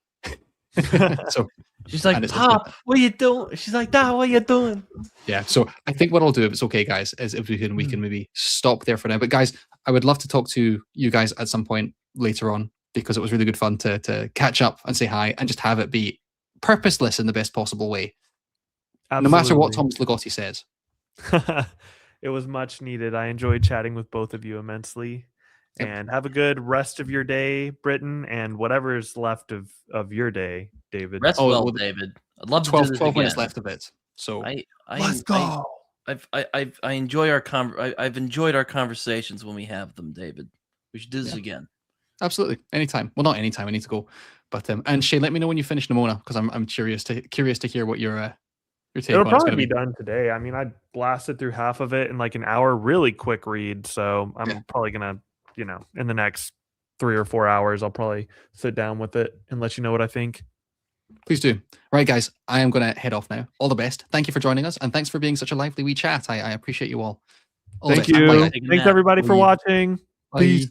So she's like, "Pop, what are you doing?" She's like, "Dad, what are you doing?" Yeah. So I think what I'll do, if it's okay, guys, is if we can maybe stop there for now. But guys, I would love to talk to you guys at some point later on, because it was really good fun to catch up and say hi and just have it be purposeless in the best possible way. Absolutely. No matter what Thomas Ligotti says. It was much needed. I enjoyed chatting with both of you immensely. Yep. And have a good rest of your day, Britton, and whatever is left of your day, David. Rest well, David. I'd love 12, to do this 12 minutes left of it. So let's go. I enjoy I've enjoyed our conversations when we have them, David. We should do this again. Absolutely, anytime. Well, not anytime. I need to go. But and Shane, let me know when you finish Nimona, because I'm curious to hear what your take It'll on probably be done today. I mean, I blasted through half of it in like an hour, really quick read. So I'm probably gonna, in the next 3 or 4 hours, I'll probably sit down with it and let you know what I think. Please do. Right, guys, I am going to head off now. All the best. Thank you for joining us, and thanks for being such a lively wee chat. I appreciate you all. Thank you. Thanks everybody for watching. Bye. Peace.